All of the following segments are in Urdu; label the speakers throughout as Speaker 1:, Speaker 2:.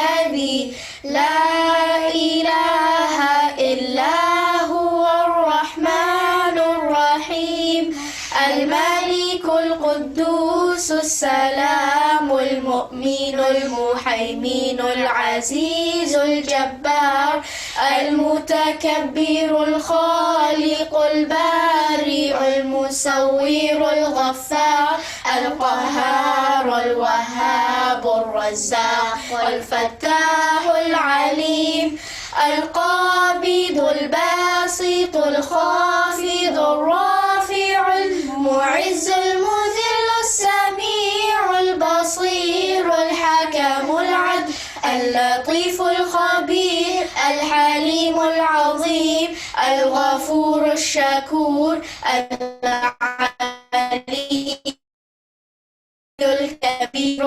Speaker 1: الذي لا إله إلا هو الرحمن الرحيم الملك القدوس السلام المؤمن المهيمن العزيز الجبار المتكبر الخالق البارئ المصور الغفار القهار الوهاب الرزاق الفتاح العليم القابض الباسط الخافض الرافع المعز المذل السميع البصير الحكم العدل اللطيف الخبير الحليم العظيم الغفور الشكور العليم الكبير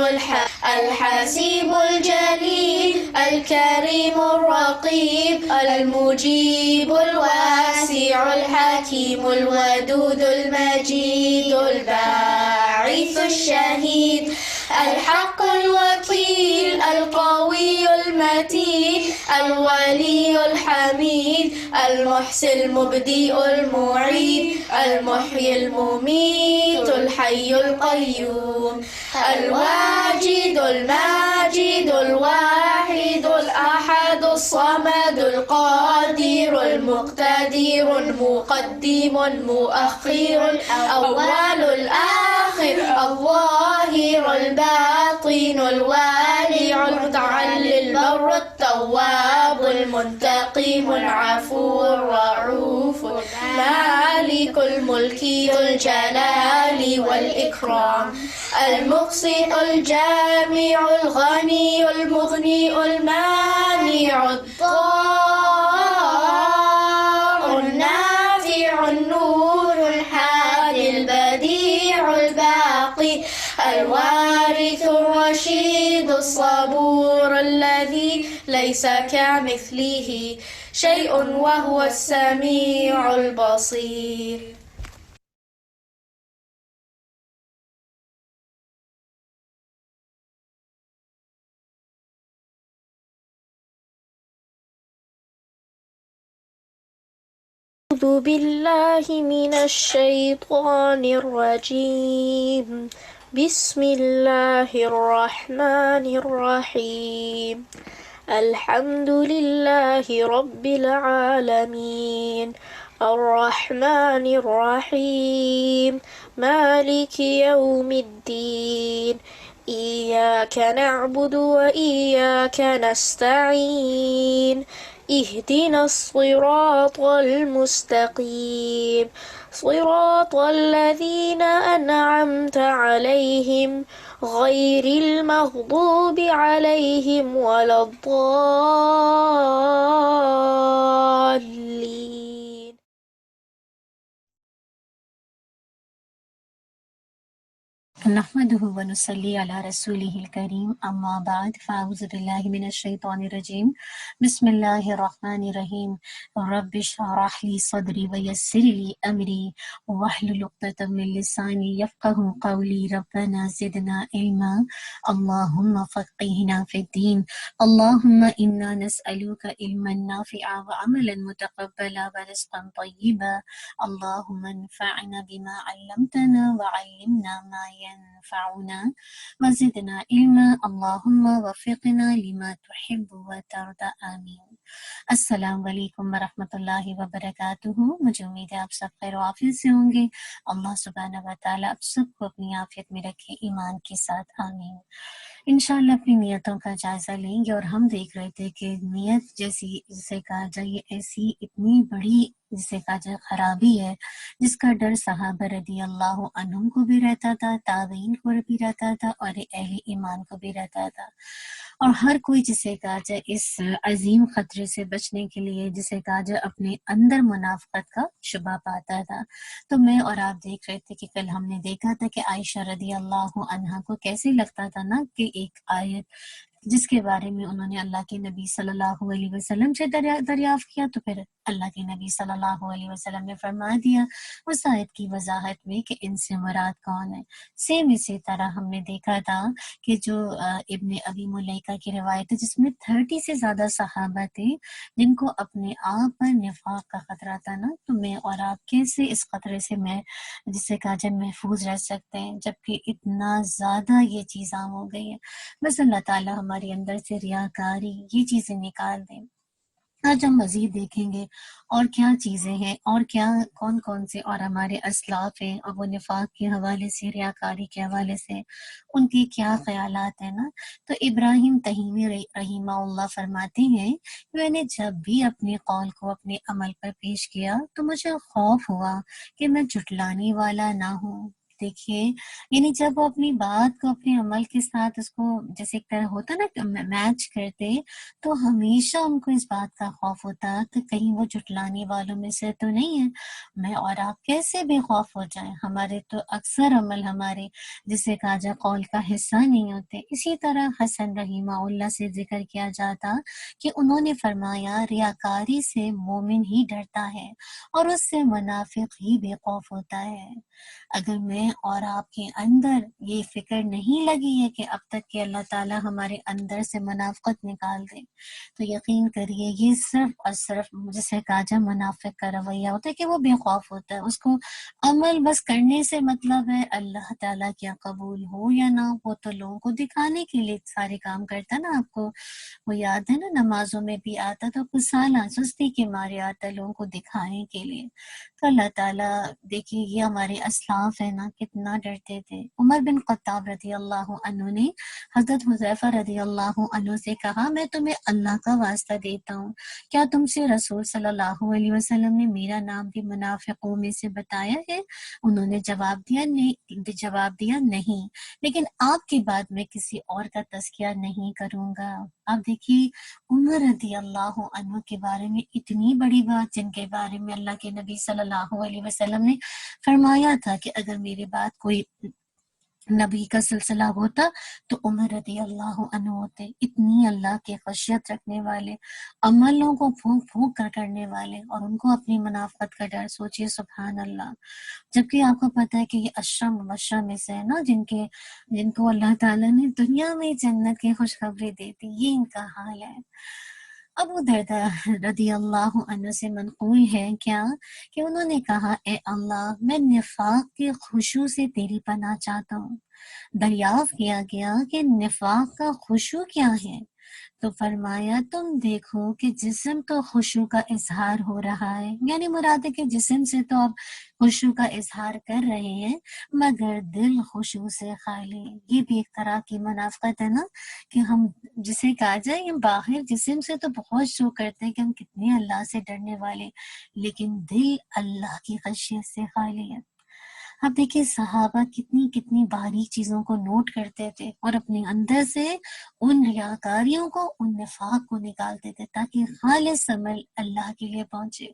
Speaker 1: الحسيب الجليل الكريم الرقيب المجيب الواسع الحكيم الودود المجيد الباعث الشهيد الحق الوكيل القوي المتين الولي الحميد المحسن المبدئ المعيد المحيي المميت الحي القيوم الواجد الماجد الواحد الأحد الصمد القادر المقتدر المقدم المؤخر الأول الآخر الظاهر الباطن الوالي المتعلي البر التواب المنتقم العفو الرؤوف مالك الملك ذو الجلال والإكرام المقسط الجامع الغني المغني المانع الضار النافع النور الحادي البديع الباقي الوارث الرشيد الصبور الذي ليس كمثله شيء وهو السميع البصير. أعوذ بالله من الشيطان الرجيم. بسم الله الرحمن الرحيم. الحمد لله رب العالمين الرحمن الرحيم مالك يوم الدين إياك نعبد وإياك نستعين اهدنا الصراط المستقيم صراط الذين أنعمت عليهم غير المغضوب عليهم ولا الضالين.
Speaker 2: نحمده ونصلي على رسوله الكريم اما بعد فاعوذ بالله من الشيطان الرجيم بسم الله الرحمن الرحيم رب اشرح لي صدري ويسر لي امري واحلل عقدة من لساني يفقهوا قولي ربنا زدنا علما اللهم فقهنا في الدين اللهم انا نسألك علما نافعا وعملا متقبلا ورزقا طيبا اللهم انفعنا بما علمتنا وعلمنا ما ينفعنا وزدنا علما اللهم وفقنا لما تحب وترضى آمین. السلام علیکم ورحمۃ اللہ وبرکاتہ. مجھے امید ہے آپ سب خیر و عافیت سے ہوں گے. اللہ سبحانہ و تعالیٰ آپ سب کو اپنی عافیت میں رکھے ایمان کے ساتھ آمین. انشاءاللہ اپنی نیتوں کا جائزہ لیں گے اور ہم دیکھ رہے تھے کہ نیت جیسی جسے کہا جائے یہ ایسی اتنی بڑی جسے کہا جائے خرابی ہے جس کا ڈر صحابہ رضی اللہ عنہم کو بھی رہتا تھا، تابعین کو بھی رہتا تھا اور اہل ایمان کو بھی رہتا تھا. اور ہر کوئی جسے کہا جائے اس عظیم خطرے سے بچنے کے لیے جسے کہا جائے اپنے اندر منافقت کا شبہ پاتا تھا. تو میں اور آپ دیکھ رہے تھے کہ کل ہم نے دیکھا تھا کہ عائشہ رضی اللہ عنہا کو کیسے لگتا تھا نا کہ ایک آیت جس کے بارے میں انہوں نے اللہ کے نبی صلی اللہ علیہ وسلم سے دریافت کیا تو پھر اللہ کے نبی صلی اللہ علیہ وسلم نے فرما دیا اس آیت کی وضاحت میں کہ ان سے مراد کون ہے۔ سیم اسی طرح ہم نے دیکھا تھا کہ جو ابن ابی ملیکہ کی روایت ہے جس میں 30 سے زیادہ صحابہ تھے جن کو اپنے آپ پر نفاق کا خطرہ تھا نا، تو میں اور آپ کیسے اس خطرے سے جسے کہا جائے محفوظ رہ سکتے ہیں جبکہ اتنا زیادہ یہ چیز عام ہو گئی ہے۔ بس اللہ تعالیٰ ہمارے اندر سے ریاکاری یہ چیزیں نکال دیں۔ آج ہم مزید دیکھیں گے اور کیا چیزیں ہیں اور کیا کون کون سے اور ہمارے اسلاف ہیں اور وہ نفاق کے حوالے سے ریاکاری کے حوالے سے ان کے کیا خیالات ہیں نا۔ تو ابراہیم تہیمی رحمہ اللہ فرماتے ہیں کہ میں نے جب بھی اپنے قول کو اپنے عمل پر پیش کیا تو مجھے خوف ہوا کہ میں جھٹلانے والا نہ ہوں۔ دیکھیے یعنی جب وہ اپنی بات کو اپنے عمل کے ساتھ اس کو جیسے ایک طرح ہوتا نا کہ میچ کرتے تو ہمیشہ ان کو اس بات کا خوف ہوتا کہ کہیں وہ جھٹلانے والوں میں سے تو نہیں ہے۔ میں اور آپ کیسے بے خوف ہو جائیں، ہمارے تو اکثر عمل ہمارے جسے کہا جائے قول کا حصہ نہیں ہوتے۔ اسی طرح حسن رحمہ اللہ سے ذکر کیا جاتا کہ انہوں نے فرمایا ریاکاری سے مومن ہی ڈرتا ہے اور اس سے منافق ہی بے خوف ہوتا ہے۔ اگر میں اور آپ کے اندر یہ فکر نہیں لگی ہے کہ اب تک کہ اللہ تعالیٰ ہمارے اندر سے منافقت نکال دے تو یقین کریے یہ صرف اور صرف جسے کہا جائے منافق کا رویہ ہوتا ہے کہ وہ بے خوف ہوتا ہے، اس کو عمل بس کرنے سے مطلب ہے، اللہ تعالیٰ کیا قبول ہو یا نہ ہو تو لوگوں کو دکھانے کے لیے سارے کام کرتا ہے نا۔ آپ کو وہ یاد ہے نا نمازوں میں بھی آتا تو کسالہ سستی کے مارے آتا لوگوں کو دکھانے کے لیے۔ تو اللہ تعالیٰ دیکھیے یہ ہمارے اسلاف ہے نا کتنا ڈرتے تھے۔ عمر بن خطاب رضی اللہ عنہ نے حضرت حذیفہ رضی اللہ عنہ سے کہا میں تمہیں اللہ کا واسطہ دیتا ہوں، کیا تم سے رسول صلی اللہ علیہ وسلم نے میرا نام بھی منافقوں میں سے بتایا ہے؟ انہوں نے جواب دیا نہیں، لیکن آپ کے بعد میں کسی اور کا تذکیہ نہیں کروں گا۔ اب دیکھیے عمر رضی اللہ عنہ کے بارے میں اتنی بڑی بات جن کے بارے میں اللہ کے نبی صلی اللہ علیہ وسلم نے فرمایا تھا کہ اگر میرے بعد کوئی نبی کا سلسلہ ہوتا تو عمر رضی اللہ عنہ ہوتے۔ اتنی اللہ کے خشیت رکھنے والے، عملوں کو پھونک پھونک کر کرنے والے اور ان کو اپنی منافقت کا ڈر، سوچئے سبحان اللہ۔ جبکہ آپ کو پتہ ہے کہ یہ اشرم مبشرہ میں سے ہے نا جن کو اللہ تعالیٰ نے دنیا میں جنت کی خوشخبری دی تھی، یہ ان کا حال ہے۔ ابو دردہ رضی اللہ عنہ سے منقول ہے کیا کہ انہوں نے کہا اے اللہ میں نفاق کے خشوع سے تیری پناہ چاہتا ہوں۔ دریافت کیا گیا کہ نفاق کا خشوع کیا ہے تو فرمایا تم دیکھو کہ جسم تو خشوع کا اظہار ہو رہا ہے، یعنی مراد ہے کہ جسم سے تو آپ خشوع کا اظہار کر رہے ہیں مگر دل خشوع سے خالی۔ یہ بھی ایک طرح کی منافقت ہے نا کہ ہم جسے کہا جائے ہم باہر جسم سے تو بہت شو کرتے ہیں کہ ہم کتنے اللہ سے ڈرنے والے، لیکن دل اللہ کی خشیت سے خالی ہے۔ اب دیکھیں صحابہ کتنی باریک چیزوں کو نوٹ کرتے تھے اور اپنے اندر سے ان ریاکاریوں کو، ان نفاق کو نکالتے تھے تاکہ خالص عمل اللہ کے لیے پہنچے،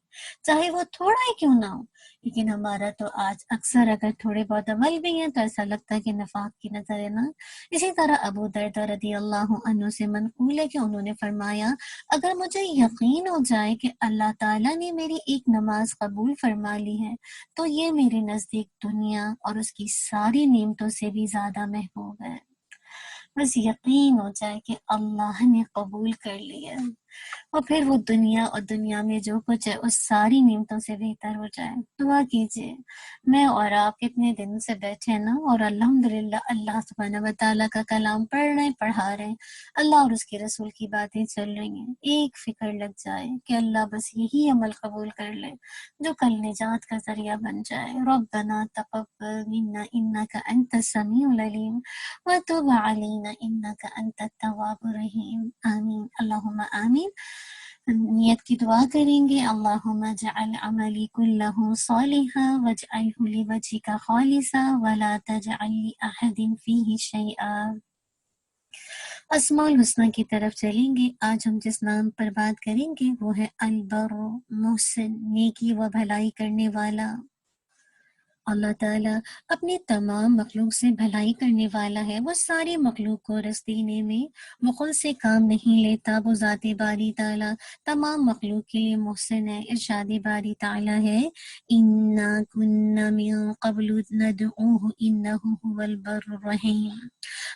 Speaker 2: چاہے وہ تھوڑا ہی کیوں نہ ہو۔ لیکن ہمارا تو آج اکثر اگر تھوڑے بہت عمل بھی ہیں تو ایسا لگتا ہے کہ نفاق کی نظر ہے نا۔ اسی طرح ابو دردہ رضی اللہ عنہ سے منقول ہے کہ انہوں نے فرمایا اگر مجھے یقین ہو جائے کہ اللہ تعالیٰ نے میری ایک نماز قبول فرما لی ہے تو یہ میرے نزدیک دنیا اور اس کی ساری نعمتوں سے بھی زیادہ محبوب ہے۔ بس یقین ہو جائے کہ اللہ نے قبول کر لیا اور پھر وہ دنیا اور دنیا میں جو کچھ ہے اس ساری نعمتوں سے بہتر ہو جائے۔ دعا کیجئے۔ میں اور آپ کتنے دن سے بیٹھے ہیں نا اور الحمدللہ اللہ سبحانہ و تعالیٰ کا کلام پڑھ رہے ہیں، پڑھا رہے ہیں، اللہ اور اس کے رسول کی باتیں چل رہی ہیں۔ ایک فکر لگ جائے کہ اللہ بس یہی عمل قبول کر لے جو کل نجات کا ذریعہ بن جائے۔ ربنا تقبل منا انک انت السمیع العلیم وتب علینا انک انت التواب الرحیم۔ آمین اللہم آمین۔ نیت کی دعا کریں گے اللہم اجعل عملی کلہ صالحا واجعلہ لوجہک خالصا ولا تجعل لأحد فیہ شیئا۔ اسماء الحسنہ کی طرف چلیں گے۔ آج ہم جس نام پر بات کریں گے وہ ہے البر، محسن، نیکی و بھلائی کرنے والا۔ اللہ تعالیٰ اپنے تمام مخلوق سے بھلائی کرنے والا ہے، وہ ساری مخلوق کو رزق دینے میں بخل سے کام نہیں لیتا، وہ ذات باری تعالیٰ تمام مخلوق کے لیے محسن ہے۔ ارشاد باری تعالیٰ ہے اِنَّا كُنَّا مِن قَبْلُ نَدْعُوهُ إِنَّهُ هُوَ الْبَرُّ الرَّحِيمُ،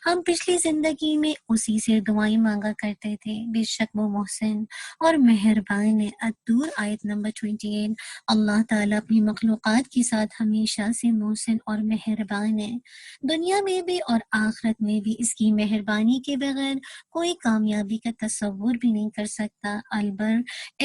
Speaker 2: ہم پچھلی زندگی میں اسی سے دعائیں مانگا کرتے تھے، بے شک وہ محسن اور مہربان ہے۔ الطور آیت نمبر 28۔ اللہ تعالیٰ اپنی مخلوقات کے ساتھ ہمیشہ سے محسن اور مہربان ہے، دنیا میں بھی اور آخرت میں بھی۔ اس کی مہربانی کے بغیر کوئی کامیابی کا تصور بھی نہیں کر سکتا۔ البر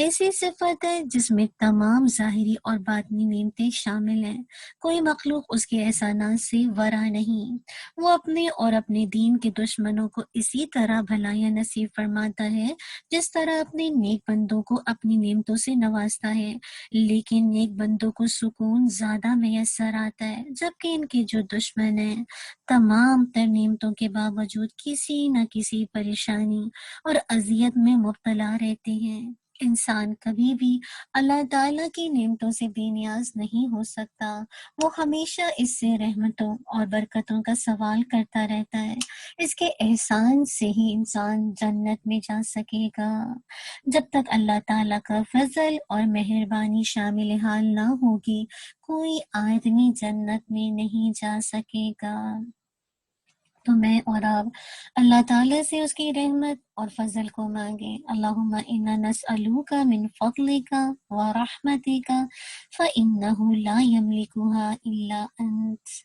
Speaker 2: ایسی صفت ہے جس میں تمام ظاہری اور باطنی نعمتیں شامل ہیں، کوئی مخلوق اس کے احسانات سے ورا نہیں۔ وہ اپنے اور اپنے دین کے دشمنوں کو اسی طرح بھلائیاں نصیب فرماتا ہے جس طرح اپنے نیک بندوں کو اپنی نعمتوں سے نوازتا ہے، لیکن نیک بندوں کو سکون زیادہ میسر آتا ہے، جبکہ ان کے جو دشمن ہیں تمام تر نعمتوں کے باوجود کسی نہ کسی پریشانی اور اذیت میں مبتلا رہتے ہیں۔ انسان کبھی بھی اللہ تعالیٰ کی نعمتوں سے بے نیاز نہیں ہو سکتا، وہ ہمیشہ اس سے رحمتوں اور برکتوں کا سوال کرتا رہتا ہے۔ اس کے احسان سے ہی انسان جنت میں جا سکے گا۔ جب تک اللہ تعالیٰ کا فضل اور مہربانی شامل حال نہ ہوگی، کوئی آدمی جنت میں نہیں جا سکے گا۔ تو میں اور آپ اللہ تعالیٰ سے اس کی رحمت اور فضل کو مانگیں۔ اللہم انا نسألوک من فضلک ورحمتک فإنہ لا یملکها الا انت۔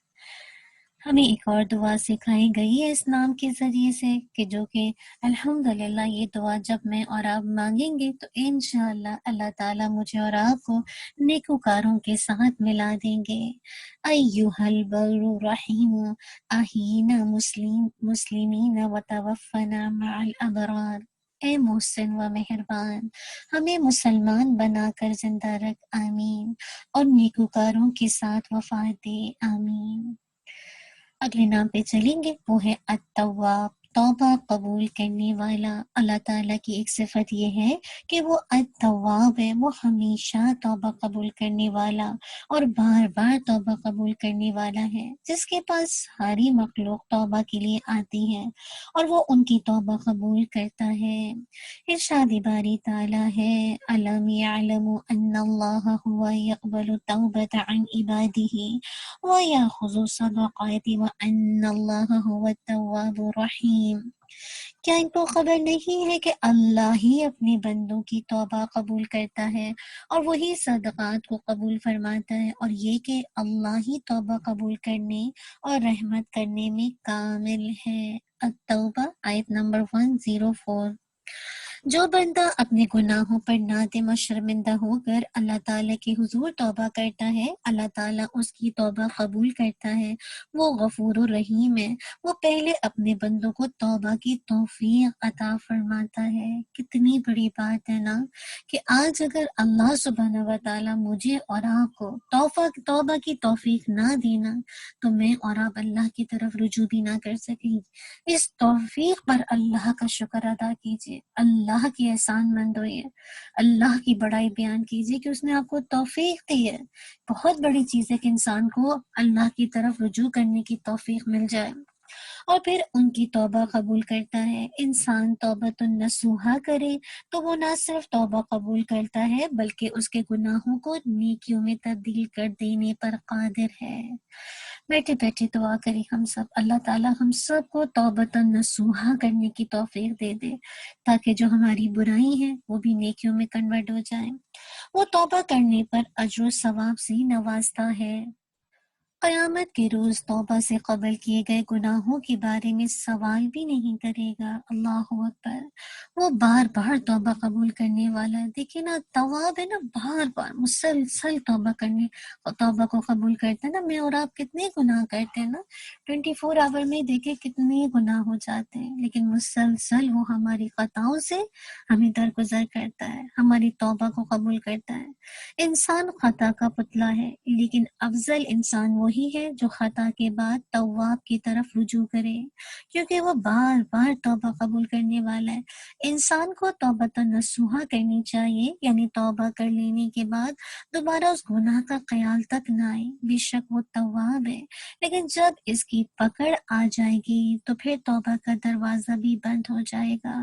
Speaker 2: ہمیں ایک اور دعا سکھائی گئی ہے اس نام کے ذریعے سے کہ جو کہ الحمدللہ یہ دعا جب میں اور آپ مانگیں گے تو انشاءاللہ اللہ تعالیٰ مجھے اور آپ کو نیکوکاروں کے ساتھ ملا دیں گے۔ ایہا البر الرحیم احینا مسلمین وتوفنا مع الابرار، اے محسن و مہربان، ہمیں مسلمان بنا کر زندہ رکھ، آمین، اور نیکوکاروں کے ساتھ وفات دے، آمین۔ اگلے نام پہ چلیں گے، وہ ہے التواب، توبہ قبول کرنے والا۔ اللہ تعالیٰ کی ایک صفت یہ ہے کہ وہ التواب ہے، وہ ہمیشہ توبہ قبول کرنے والا اور بار بار توبہ قبول کرنے والا ہے۔ جس کے پاس ساری مخلوق توبہ کے لیے آتی ہے اور وہ ان کی توبہ قبول کرتا ہے۔ ارشاد باری تعالیٰ ہے الم یعلموا ان اللہ هو یقبل التوبۃ عن عبادہ وَيَأْخُذُ الصَّدَقَاتِ وَأَنَّ اللَّهَ هُوَ التَّوَّابُ الرَّحِيمُ، کیا ان کو خبر نہیں ہے کہ اللہ ہی اپنے بندوں کی توبہ قبول کرتا ہے اور وہی صدقات کو قبول فرماتا ہے، اور یہ کہ اللہ ہی توبہ قبول کرنے اور رحمت کرنے میں کامل ہے۔ التوبہ آیت نمبر 104۔ جو بندہ اپنے گناہوں پر نادم و شرمندہ ہو کر اللہ تعالیٰ کے حضور توبہ کرتا ہے، اللہ تعالیٰ اس کی توبہ قبول کرتا ہے۔ وہ غفور الرحیم ہے، وہ پہلے اپنے بندوں کو توبہ کی توفیق عطا فرماتا ہے۔ کتنی بڑی بات ہے نا کہ آج اگر اللہ سبحانہ و تعالیٰ مجھے اور آپ کو توبہ کی توفیق نہ دینا تو میں اور آپ اللہ کی طرف رجوع بھی نہ کر سکیں۔ اس توفیق پر اللہ کا شکر ادا کیجیے، اللہ کی احسان مند ہوئیے، اللہ کی بڑائی بیان کیجیے کہ اس نے آپ کو توفیق دی ہے۔ بہت بڑی چیز ہے کہ انسان کو اللہ کی طرف رجوع کرنے کی توفیق مل جائے اور پھر ان کی توبہ قبول کرتا ہے۔ انسان توبۃ النصوحہ کرے تو وہ نہ صرف توبہ قبول کرتا ہے بلکہ اس کے گناہوں کو نیکیوں میں تبدیل کر دینے پر قادر ہے۔ بیٹھے بیٹھے دعا کریں ہم سب، اللہ تعالیٰ ہم سب کو توبۃ النصوحہ کرنے کی توفیق دے دے تاکہ جو ہماری برائی ہیں وہ بھی نیکیوں میں کنورٹ ہو جائیں۔ وہ توبہ کرنے پر اجر و ثواب سے نوازتا ہے۔ قیامت کے روز توبہ سے قبل کیے گئے گناہوں کے بارے میں سوال بھی نہیں کرے گا۔ اللہ اکبر، وہ بار بار توبہ قبول کرنے والا ہے۔ دیکھیں نا، تواب ہے نا، بار بار مسلسل توبہ کو قبول کرتا ہے نا۔ میں اور آپ کتنے گناہ کرتے ہیں نا، 24 آور میں دیکھیں کتنے گناہ ہو جاتے ہیں، لیکن مسلسل وہ ہماری خطاؤں سے ہمیں درگزر کرتا ہے، ہماری توبہ کو قبول کرتا ہے۔ انسان خطا کا پتلا ہے، لیکن افضل انسان وہی وہی ہے جو خطا کے بعد تواب کی طرف رجوع کرے، کیونکہ وہ بار بار توبہ قبول کرنے والا ہے۔ انسان کو توبۃ نصوحہ کرنی چاہیے، یعنی توبہ کر لینے کے بعد دوبارہ اس گناہ کا خیال تک نہ آئے۔ بے شک وہ تواب ہے، لیکن جب اس کی پکڑ آ جائے گی تو پھر توبہ کا دروازہ بھی بند ہو جائے گا۔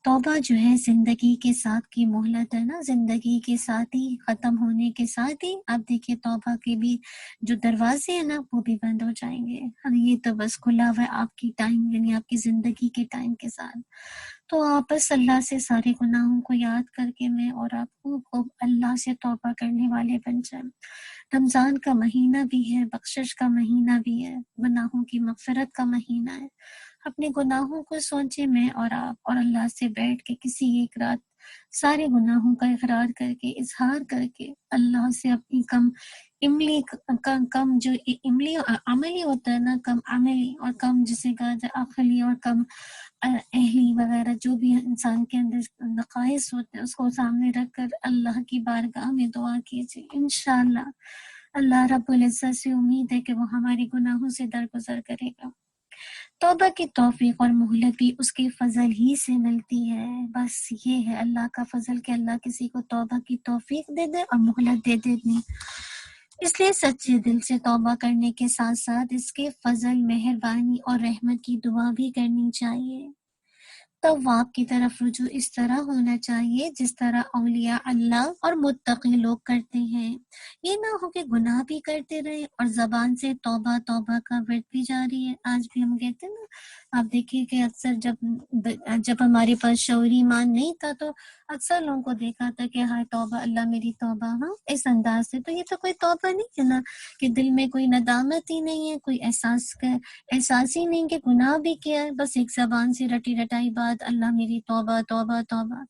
Speaker 2: توبہ جو ہے زندگی کے ساتھ کی مہلت ہے نا، زندگی کے ساتھ ہی ختم ہونے کے ساتھ ہی آپ دیکھیے توبہ کے بھی جو دروازے ہیں نا وہ بھی بند ہو جائیں گے۔ اور یہ تو بس کھلا ہوا ہے آپ کی ٹائم، یعنی آپ کی زندگی کے ٹائم کے ساتھ۔ تو آپ بس اللہ سے سارے گناہوں کو یاد کر کے میں اور آپ کو اللہ سے توبہ کرنے والے بن جائیں۔ رمضان کا مہینہ بھی ہے، بخشش کا مہینہ بھی ہے، گناہوں کی مغفرت کا مہینہ ہے۔ اپنے گناہوں کو سوچے، میں اور آپ اور اللہ سے بیٹھ کے کسی ایک رات سارے گناہوں کا اقرار کر کے اظہار کر کے اللہ سے اپنی کم عملی کم جو عملی عملی ہوتا ہے نا، کم عملی اور کم جسے کہا جائے عقلی اور کم اہلی وغیرہ جو بھی انسان کے اندر نقائص ہوتے ہیں اس کو سامنے رکھ کر اللہ کی بارگاہ میں دعا کیجیے۔ انشاءاللہ اللہ رب العزت سے امید ہے کہ وہ ہمارے گناہوں سے درگزر کرے گا۔ توبہ کی توفیق اور مہلت بھی اس کے فضل ہی سے ملتی ہے۔ بس یہ ہے اللہ کا فضل کہ اللہ کسی کو توبہ کی توفیق دے دے اور مہلت دے دے نہیں۔ اس لیے سچے دل سے توبہ کرنے کے ساتھ ساتھ اس کے فضل، مہربانی اور رحمت کی دعا بھی کرنی چاہیے۔ تواب کی طرف رجوع اس طرح ہونا چاہیے جس طرح اولیاء اللہ اور متقی لوگ کرتے ہیں۔ یہ نہ ہو کہ گناہ بھی کرتے رہے اور زبان سے توبہ توبہ کا ورد بھی جاری ہے۔ آج بھی ہم کہتے ہیں نا، آپ دیکھیے کہ اکثر جب ہمارے پاس شعوری ایمان نہیں تھا تو اکثر لوگوں کو دیکھا تھا کہ ہائے توبہ اللہ میری توبہ، ہاں اس انداز سے۔ تو یہ تو کوئی توبہ نہیں ہے نا، کہ دل میں کوئی ندامت ہی نہیں ہے، کوئی احساس ہی نہیں کہ گناہ بھی کیا ہے، بس ایک زبان سے رٹی رٹائی بات اللہ میری توبہ توبہ توبہ۔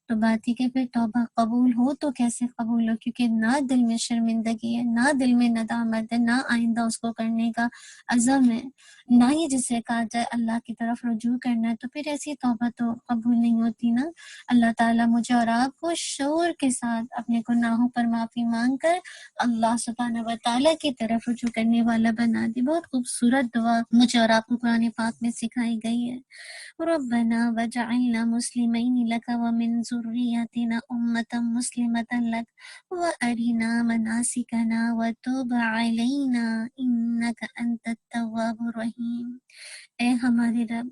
Speaker 2: تو بات ہی کہ پھر توبہ قبول ہو تو کیسے قبول ہو، کیونکہ نہ دل میں شرمندگی ہے، نہ دل میں ندامت ہے، نہ آئندہ اس کو کرنے کا عزم ہے، نہ ہی جسے کہا جائے اللہ کی طرف رجوع کرنا ہے، تو پھر ایسی توبہ تو قبول نہیں ہوتی نا۔ اللہ تعالیٰ مجھے اور آپ کو شعور کے ساتھ اپنے گناہوں پر معافی مانگ کر اللہ سبحانہ و تعالیٰ کی طرف رجوع کرنے والا بنا دی۔ بہت خوبصورت دعا مجھے اور آپ کو قرآن پاک میں سکھائی گئی ہے۔ ربنا وجعلنا مسلمین لک ومن ذریتنا امة مسلمة لک وارنا مناسکنا وتب علینا انک انت التواب الرحیم۔ اے ہمارے رب،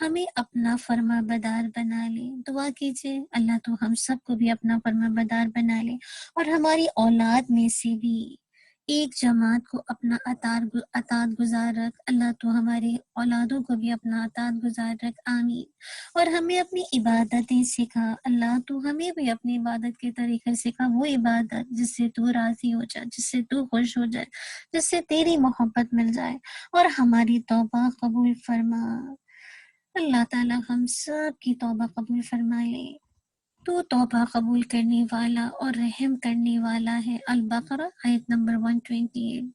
Speaker 2: ہمیں اپنا فرما بدار بنا لے۔ دعا کیجئے اللہ تو ہم سب کو بھی اپنا فرما بدار بنا لے، اور ہماری اولاد میں سے بھی ایک جماعت کو اپنا اطاعت گزار رکھ۔ اللہ تو ہمارے اولادوں کو بھی اپنا اطاعت گزار رکھ، آمین۔ اور ہمیں اپنی عبادتیں سکھا، اللہ تو ہمیں بھی اپنی عبادت کے طریقے سکھا، وہ عبادت جس سے تو راضی ہو جائے، جس سے تو خوش ہو جائے، جس سے تیری محبت مل جائے، اور ہماری توبہ قبول فرما۔ اللہ تعالیٰ ہم سب کی توبہ قبول فرما لے۔ تو توبہ قبول کرنے والا اور رحم کرنے والا ہے۔ البقرہ آیت نمبر 128۔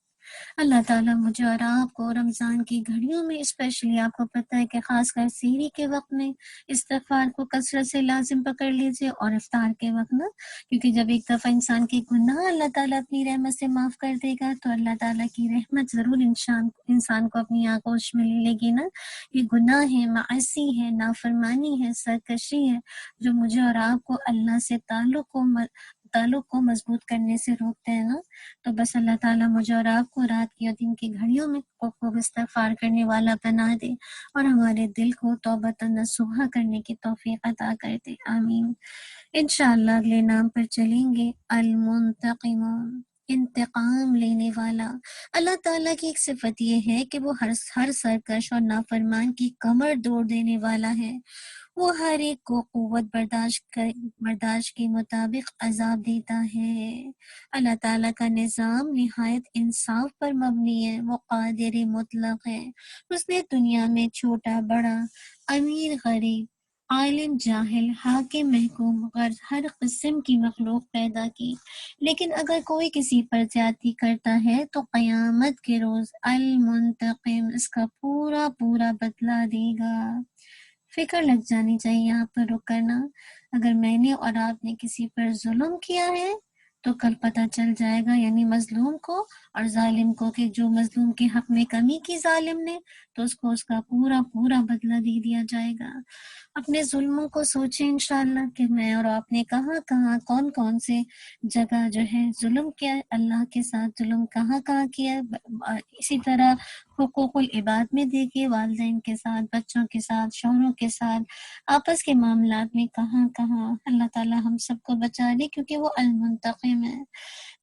Speaker 2: اللہ تعالیٰ مجھے اور آپ کو رمضان کی گھڑیوں میں، اسپیشلی آپ کو پتہ ہے کہ خاص کر سحری کے وقت میں استغفار کو کثرت سے لازم پکڑ لیجئے، اور افطار کے وقت نا، کیونکہ جب ایک دفعہ انسان کے گناہ اللہ تعالیٰ اپنی رحمت سے معاف کر دے گا تو اللہ تعالیٰ کی رحمت ضرور انسان کو اپنی آغوش میں لے گی نا۔ یہ گناہ ہے، معاصی ہے، نافرمانی ہے، سرکشی ہے، جو مجھے اور آپ کو اللہ سے تعلق کو مضبوط کرنے سے روکتے ہیں نا۔ تو بس اللہ تعالیٰ مجھے اور آپ کو رات کی اور دن کی گھڑیوں میں خوب استغفار کرنے والا بنا دے، اور ہمارے دل کو توبۃ نصوحہ کرنے کی توفیق عطا کر دے، آمین۔ انشاءاللہ اگلے نام پر چلیں گے، المنتقم، انتقام لینے والا۔ اللہ تعالیٰ کی ایک صفت یہ ہے کہ وہ ہر سرکش اور نافرمان کی کمر توڑ دینے والا ہے۔ وہ ہر ایک کو قوت برداشت کے مطابق عذاب دیتا ہے۔ اللہ تعالیٰ کا نظام نہایت انصاف پر مبنی ہے، وہ قادر مطلق ہے۔ اس نے دنیا میں چھوٹا بڑا، امیر غریب، عالم جاہل، حاکم محکوم، غرض ہر قسم کی مخلوق پیدا کی، لیکن اگر کوئی کسی پر زیادتی کرتا ہے تو قیامت کے روز المنتقم اس کا پورا بدلہ دے گا۔ فکر لگ جانی چاہیے یہاں پر رک کرنا۔ اگر میں نے اور آپ نے کسی پر ظلم کیا ہے تو کل پتہ چل جائے گا یعنی مظلوم کو اور ظالم کو کہ جو مظلوم کے حق میں کمی کی ظالم نے تو اس کو اس کا پورا پورا بدلہ دے دیا جائے گا۔ اپنے ظلموں کو سوچیں انشاءاللہ کہ میں اور آپ نے کہاں کہاں کون کون سے جگہ جو ہے ظلم کیا ہے، اللہ کے ساتھ ظلم کہاں کہاں کیا ہے۔ اسی طرح حقوق العباد میں دیکھیے، والدین کے ساتھ، بچوں کے ساتھ، شوہروں کے ساتھ، آپس کے معاملات میں کہاں کہاں۔ اللہ تعالی ہم سب کو بچا لے کیونکہ وہ المنتقم ہے۔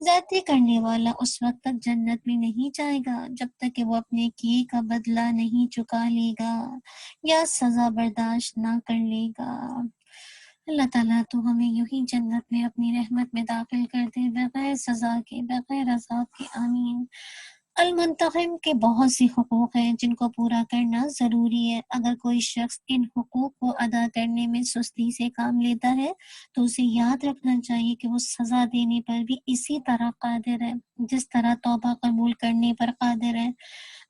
Speaker 2: زیادتی کرنے والا اس وقت تک جنت میں نہیں جائے گا جب تک کہ وہ اپنے کیے کا بدلہ نہیں چکا لے گا یا سزا برداشت نہ کر لے گا۔ اللہ تعالیٰ تو ہمیں یوں ہی جنت میں اپنی رحمت میں داخل کر دے بغیر سزا کے، بغیر عذاب کے، آمین۔ المنتقم کے بہت سے حقوق ہیں جن کو پورا کرنا ضروری ہے۔ اگر کوئی شخص ان حقوق کو ادا کرنے میں سستی سے کام لیتا ہے تو اسے یاد رکھنا چاہیے کہ وہ سزا دینے پر بھی اسی طرح قادر ہے جس طرح توبہ قبول کرنے پر قادر ہے۔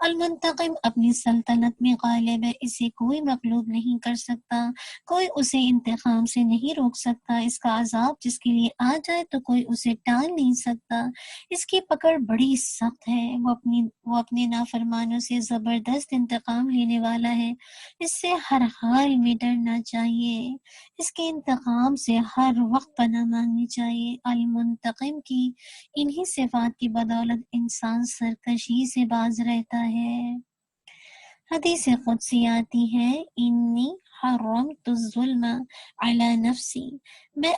Speaker 2: المنتقم اپنی سلطنت میں غالب ہے، اسے کوئی مغلوب نہیں کر سکتا، کوئی اسے انتقام سے نہیں روک سکتا۔ اس کا عذاب جس کے لیے آ جائے تو کوئی اسے ٹال نہیں سکتا۔ اس کی پکڑ بڑی سخت ہے، وہ اپنے نافرمانوں سے زبردست انتقام لینے والا ہے۔ اس سے ہر حال میں ڈرنا چاہیے، اس کے انتقام سے ہر وقت پناہ مانگنی چاہیے۔ المنتقم کی انہی صفات کی بدولت انسان سرکشی سے باز رہتا ہے۔ حدیث قدسی آتی ہے، انی حرمت الظلم علی نفسی، میں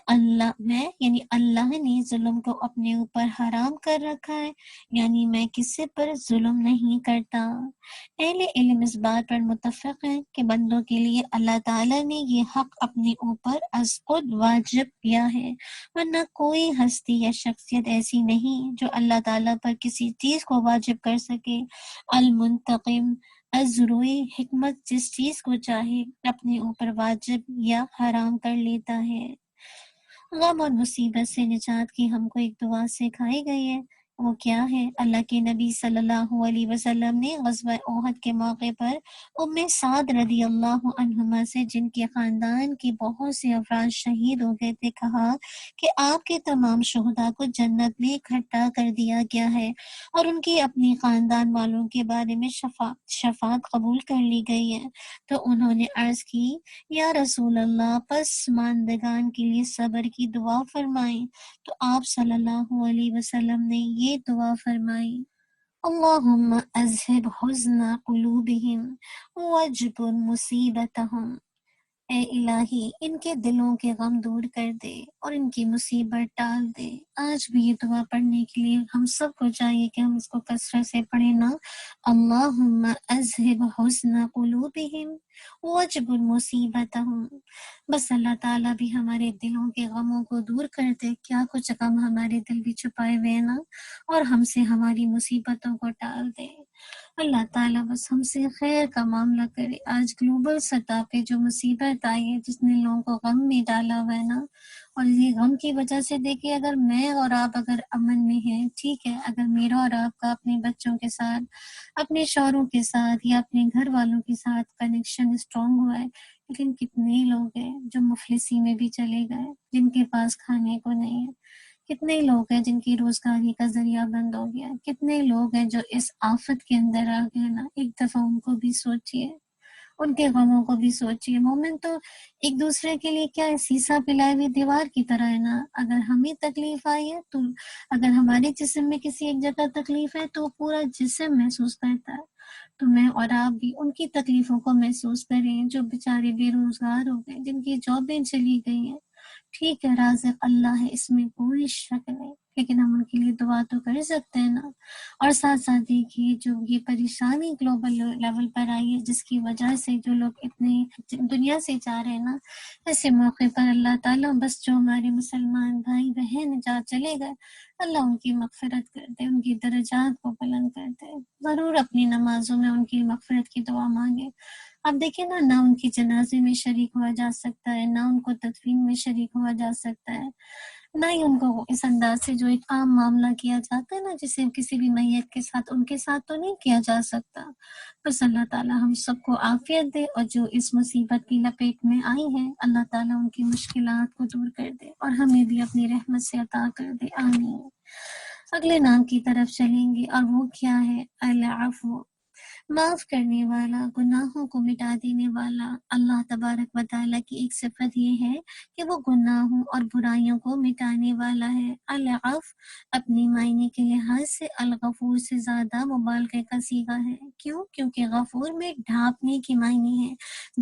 Speaker 2: یعنی اللہ نے ظلم کو اپنے اوپر حرام کر رکھا ہے، یعنی میں کسی پر ظلم نہیں کرتا۔ اہل علم اس بات پر متفق ہیں کہ بندوں کے لیے اللہ تعالیٰ نے یہ حق اپنے اوپر از خود واجب کیا ہے، ورنہ کوئی ہستی یا شخصیت ایسی نہیں جو اللہ تعالیٰ پر کسی چیز کو واجب کر سکے۔ المنتقم ازروئی حکمت جس چیز کو چاہے اپنے اوپر واجب یا حرام کر لیتا ہے۔ غم اور مصیبت سے نجات کی ہم کو ایک دعا سکھائی گئی ہے، وہ کیا ہے؟ اللہ کے نبی صلی اللہ علیہ وسلم نے غزوہ احد کے موقع پر ام سعد رضی اللہ عنہما سے، جن کے خاندان کے بہت سے افراد شہید ہو گئے تھے، کہا کہ آپ کے تمام شہداء کو جنت میں اکٹھا کر دیا گیا ہے اور ان کی اپنی خاندان والوں کے بارے میں شفاعت قبول کر لی گئی ہے۔ تو انہوں نے عرض کی، یا رسول اللہ، پس ماندگان کے لیے صبر کی دعا فرمائیں۔ تو آپ صلی اللہ علیہ وسلم نے یہ دعا فرمائی، اللہم اذہب حزن قلوبہم واجبر مصیبتہم، اے الہی ان کے دلوں کے غم دور کر دے اور ان کی مصیبت ٹال دے۔ آج بھی یہ دعا پڑھنے کے لیے ہم سب کو چاہیے کہ ہم اس کو کثرت سے پڑھیں نا، اللہم اذہب حزن قلوبہم واجبر مصیبتہم۔ بس اللہ تعالیٰ بھی ہمارے دلوں کے غموں کو دور کر دے، کیا کچھ غم ہمارے دل بھی چھپائے ہوئے نا، اور ہم سے ہماری مصیبتوں کو ٹال دے۔ اللہ تعالیٰ بس ہم سے خیر کا معاملہ کرے۔ آج گلوبل سطح پہ جو مصیبت آئی ہے جس نے لوگوں کو غم میں ڈالا ہوا ہے نا، اور اسی غم کی وجہ سے دیکھیے، اگر میں اور آپ اگر امن میں ہیں، ٹھیک ہے، اگر میرا اور آپ کا اپنے بچوں کے ساتھ، اپنے شوہروں کے ساتھ یا اپنے گھر والوں کے ساتھ کنیکشن اسٹرانگ ہوا ہے، لیکن کتنے لوگ ہیں جو مفلسی میں بھی چلے گئے، جن کے پاس کھانے کو نہیں ہے، کتنے لوگ ہیں جن کی روزگاری کا ذریعہ بند ہو گیا، کتنے لوگ ہیں جو اس آفت کے اندر آ گئے نا۔ ایک دفعہ ان کو بھی سوچئے، ان کے غموں کو بھی سوچئے۔ مومن تو ایک دوسرے کے لیے کیا ہے، سیسا پلائے ہوئی دیوار کی طرح ہے نا۔ اگر ہمیں تکلیف آئی ہے تو اگر ہمارے جسم میں کسی ایک جگہ تکلیف ہے تو پورا جسم محسوس کرتا ہے، تو میں اور آپ بھی ان کی تکلیفوں کو محسوس کریں جو بیچارے بے روزگار ہو گئے، جن کی جابیں چلی گئی ہیں۔ ٹھیک ہے، رازق اللہ ہے، اس میں کوئی شک نہیں، لیکن ہم ان کے لیے دعا تو کر سکتے ہیں نا۔ اور ساتھ ساتھ دیکھیے جو یہ پریشانی گلوبل لیول پر آئی ہے، جس کی وجہ سے جو لوگ اتنے دنیا سے جا رہے ہیں نا، ایسے موقع پر اللہ تعالیٰ بس جو ہمارے مسلمان بھائی بہن جا چلے گئے، اللہ ان کی مغفرت کر دے، ان کی درجات کو بلند کر دے۔ ضرور اپنی نمازوں میں ان کی مغفرت کی دعا مانگے۔ اب دیکھیں نا، نہ ان کی جنازے میں شریک ہوا جا سکتا ہے، نہ ان کو تدفین میں شریک ہوا جا سکتا ہے، نہ ہی ان کو اس انداز سے جو ایک عام معاملہ کیا جاتا ہے نا، جسے کسی بھی میت کے ساتھ ان کے ساتھ تو نہیں کیا جا سکتا۔ بس اللہ تعالیٰ ہم سب کو عافیت دے، اور جو اس مصیبت کی لپیٹ میں آئی ہیں اللہ تعالیٰ ان کی مشکلات کو دور کر دے اور ہمیں بھی اپنی رحمت سے عطا کر دے، آمین۔ اگلے نام کی طرف چلیں گے، اور وہ کیا ہے؟ العفو، معاف کرنے والا، گناہوں کو مٹا دینے والا۔ اللہ تبارک و تعالیٰ کی ایک صفت یہ ہے کہ وہ گناہوں اور برائیوں کو مٹانے والا ہے۔ العفو اپنے معنی کے لحاظ سے الغفور سے زیادہ مبالغے کا صیغہ ہے۔ کیوں؟ کیونکہ غفور میں ڈھانپنے کے معنی ہے،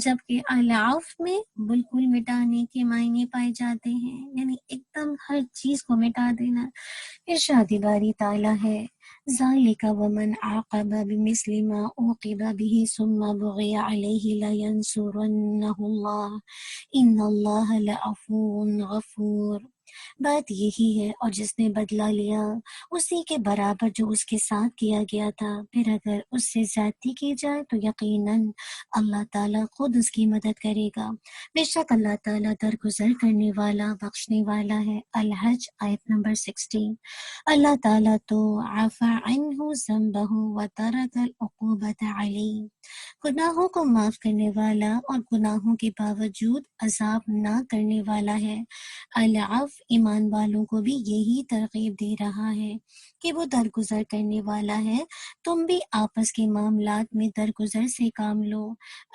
Speaker 2: جبکہ العفو میں بالکل مٹانے کے معنی پائے جاتے ہیں، یعنی ایک دم ہر چیز کو مٹا دینا۔ ارشاد باری تعالیٰ ہے، ذالک ومن عاقب بمثل ما عوقب به ثم بغی علیہ لینصرنہ اللہ ان اللہ لعفو غفور۔ بات یہی ہے، اور جس نے بدلہ لیا اسی کے برابر جو اس کے ساتھ کیا گیا تھا، پھر اگر اس سے زیادتی کی جائے تو یقیناً اللہ تعالیٰ خود اس کی مدد کرے گا۔ بے شک اللہ تعالیٰ درگزر کرنے والا، بخشنے والا ہے۔ الحج آیت نمبر 16۔ اللہ تعالیٰ تو عفا عنہ ذنبہ وترک العقوبۃ علیہ، گناہوں کو معاف کرنے والا اور گناہوں کے باوجود عذاب نہ کرنے والا ہے۔ العفو ایمان والوں کو بھی یہی ترغیب دے رہا ہے کہ وہ درگزر کرنے والا ہے، تم بھی آپس کے معاملات میں درگزر سے کام لو۔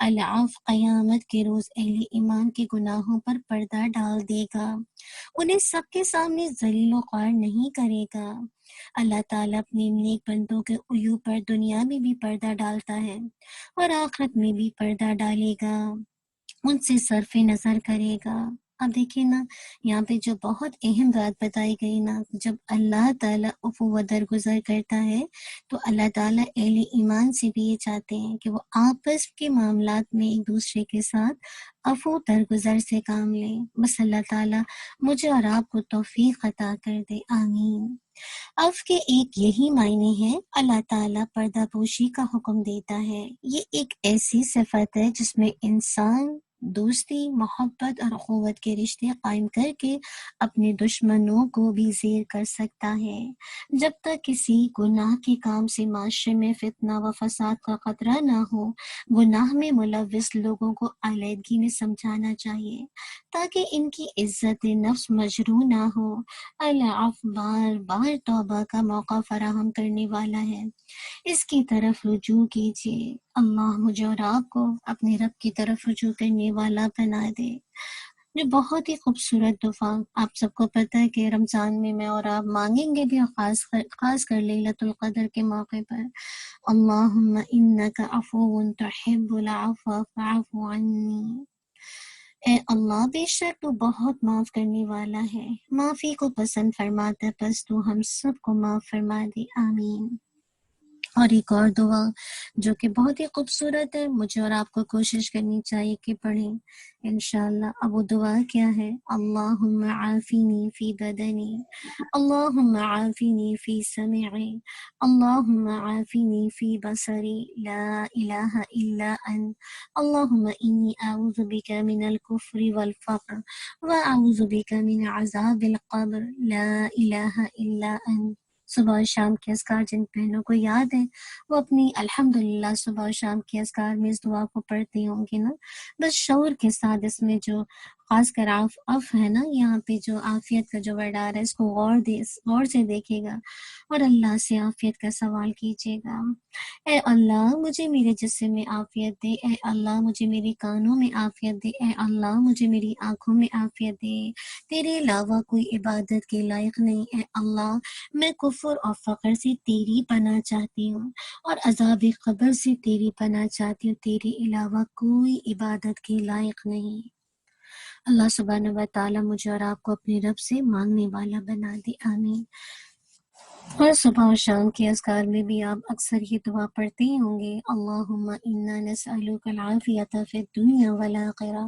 Speaker 2: العفو قیامت کے روز اہل ایمان کے گناہوں پر پردہ ڈال دے گا، انہیں سب کے سامنے ذلیل و خوار نہیں کرے گا۔ اللہ تعالیٰ اپنے نیک بندوں کے عیوب پر دنیا میں بھی پردہ ڈالتا ہے اور آخرت میں بھی پردہ ڈالے گا، ان سے صرف نظر کرے گا۔ اب دیکھیں نا، یہاں پہ جو بہت اہم بات بتائی گئی نا، جب اللہ تعالیٰ عفو و درگزر کرتا ہے تو اللہ تعالیٰ اہل ایمان سے بھی یہ چاہتے ہیں کہ وہ آپس کے معاملات میں ایک دوسرے کے ساتھ عفو درگزر سے کام لیں۔ بس اللہ تعالیٰ مجھے اور آپ کو توفیق عطا کر دے، آمین۔ عفو کے ایک یہی معنی ہے، اللہ تعالیٰ پردہ پوشی کا حکم دیتا ہے۔ یہ ایک ایسی صفت ہے جس میں انسان دوستی، محبت اور اخوت کے رشتے قائم کر کے اپنے دشمنوں کو بھی زیر کر سکتا ہے۔ جب تک کسی گناہ کے کام سے معاشرے میں فتنہ و فساد کا خطرہ نہ ہو، گناہ میں ملوث لوگوں کو علیحدگی میں سمجھانا چاہیے تاکہ ان کی عزت نفس مجروح نہ ہو۔ العفو بار بار توبہ کا موقع فراہم کرنے والا ہے، اس کی طرف رجوع کیجیے۔ اللہ مجھے اور آپ کو اپنے رب کی طرف رجوع کرنے والا بنا دے۔ جو بہت ہی خوبصورت دعا آپ سب کو پتہ ہے کہ رمضان میں میں اور آپ مانگیں گے بھی، خاص کر لیلۃ القدر کے موقع پر، اللہم انک عفو تحب العفو فاعف عنی۔ اے اللہ، بے شک تو بہت معاف کرنے والا ہے، معافی کو پسند فرماتا، بس تو ہم سب کو معاف فرما دے، آمین۔ اور ایک اور دعا جو کہ بہت ہی خوبصورت ہے، مجھے اور آپ کو کوشش کرنی چاہیے کہ پڑھیں انشاءاللہ۔ اب وہ دعا کیا ہے؟ اللہم عافینی فی بدنی، اللہم عافینی فی سمعی، اللہم عافینی فی بصری، لا الہ الا انت، اللہم انی اعوذ بک من الکفر والفقر واعوذ بک من عذاب القبر، لا الہ الا انت۔ صبح و شام کے اذکار جن بہنوں کو یاد ہے وہ اپنی الحمدللہ صبح و شام کے اذکار میں اس دعا کو پڑھتی ہوں گی نا، بس شعور کے ساتھ۔ اس میں جو خاص کر عف ہے نا، یہاں پہ جو عافیت کا جو ورڈ آ رہا ہے، اس کو غور سے دیکھے گا اور اللہ سے عافیت کا سوال کیجیے گا۔ اے اللہ مجھے میرے جسم میں عافیت دے، اے اللہ مجھے میرے کانوں میں عافیت دے، اے اللہ مجھے میری آنکھوں میں عافیت دے، تیرے علاوہ کوئی عبادت کے لائق نہیں، اے اللہ میں کفر اور فقر سے تیری پناہ چاہتی ہوں اور عذاب قبر سے تیری پناہ چاہتی ہوں، تیرے علاوہ کوئی عبادت کے لائق نہیں۔ اللہ سبحانہ و تعالیٰ مجھے اور آپ کو اپنے رب سے مانگنے والا بنا دے، آمین۔ اور صبح و شام کے اذکار میں بھی آپ اکثر یہ دعا پڑھتے ہی ہوں گے، اللہم انا نسألک العافیۃ فی الدنیا والآخرہ،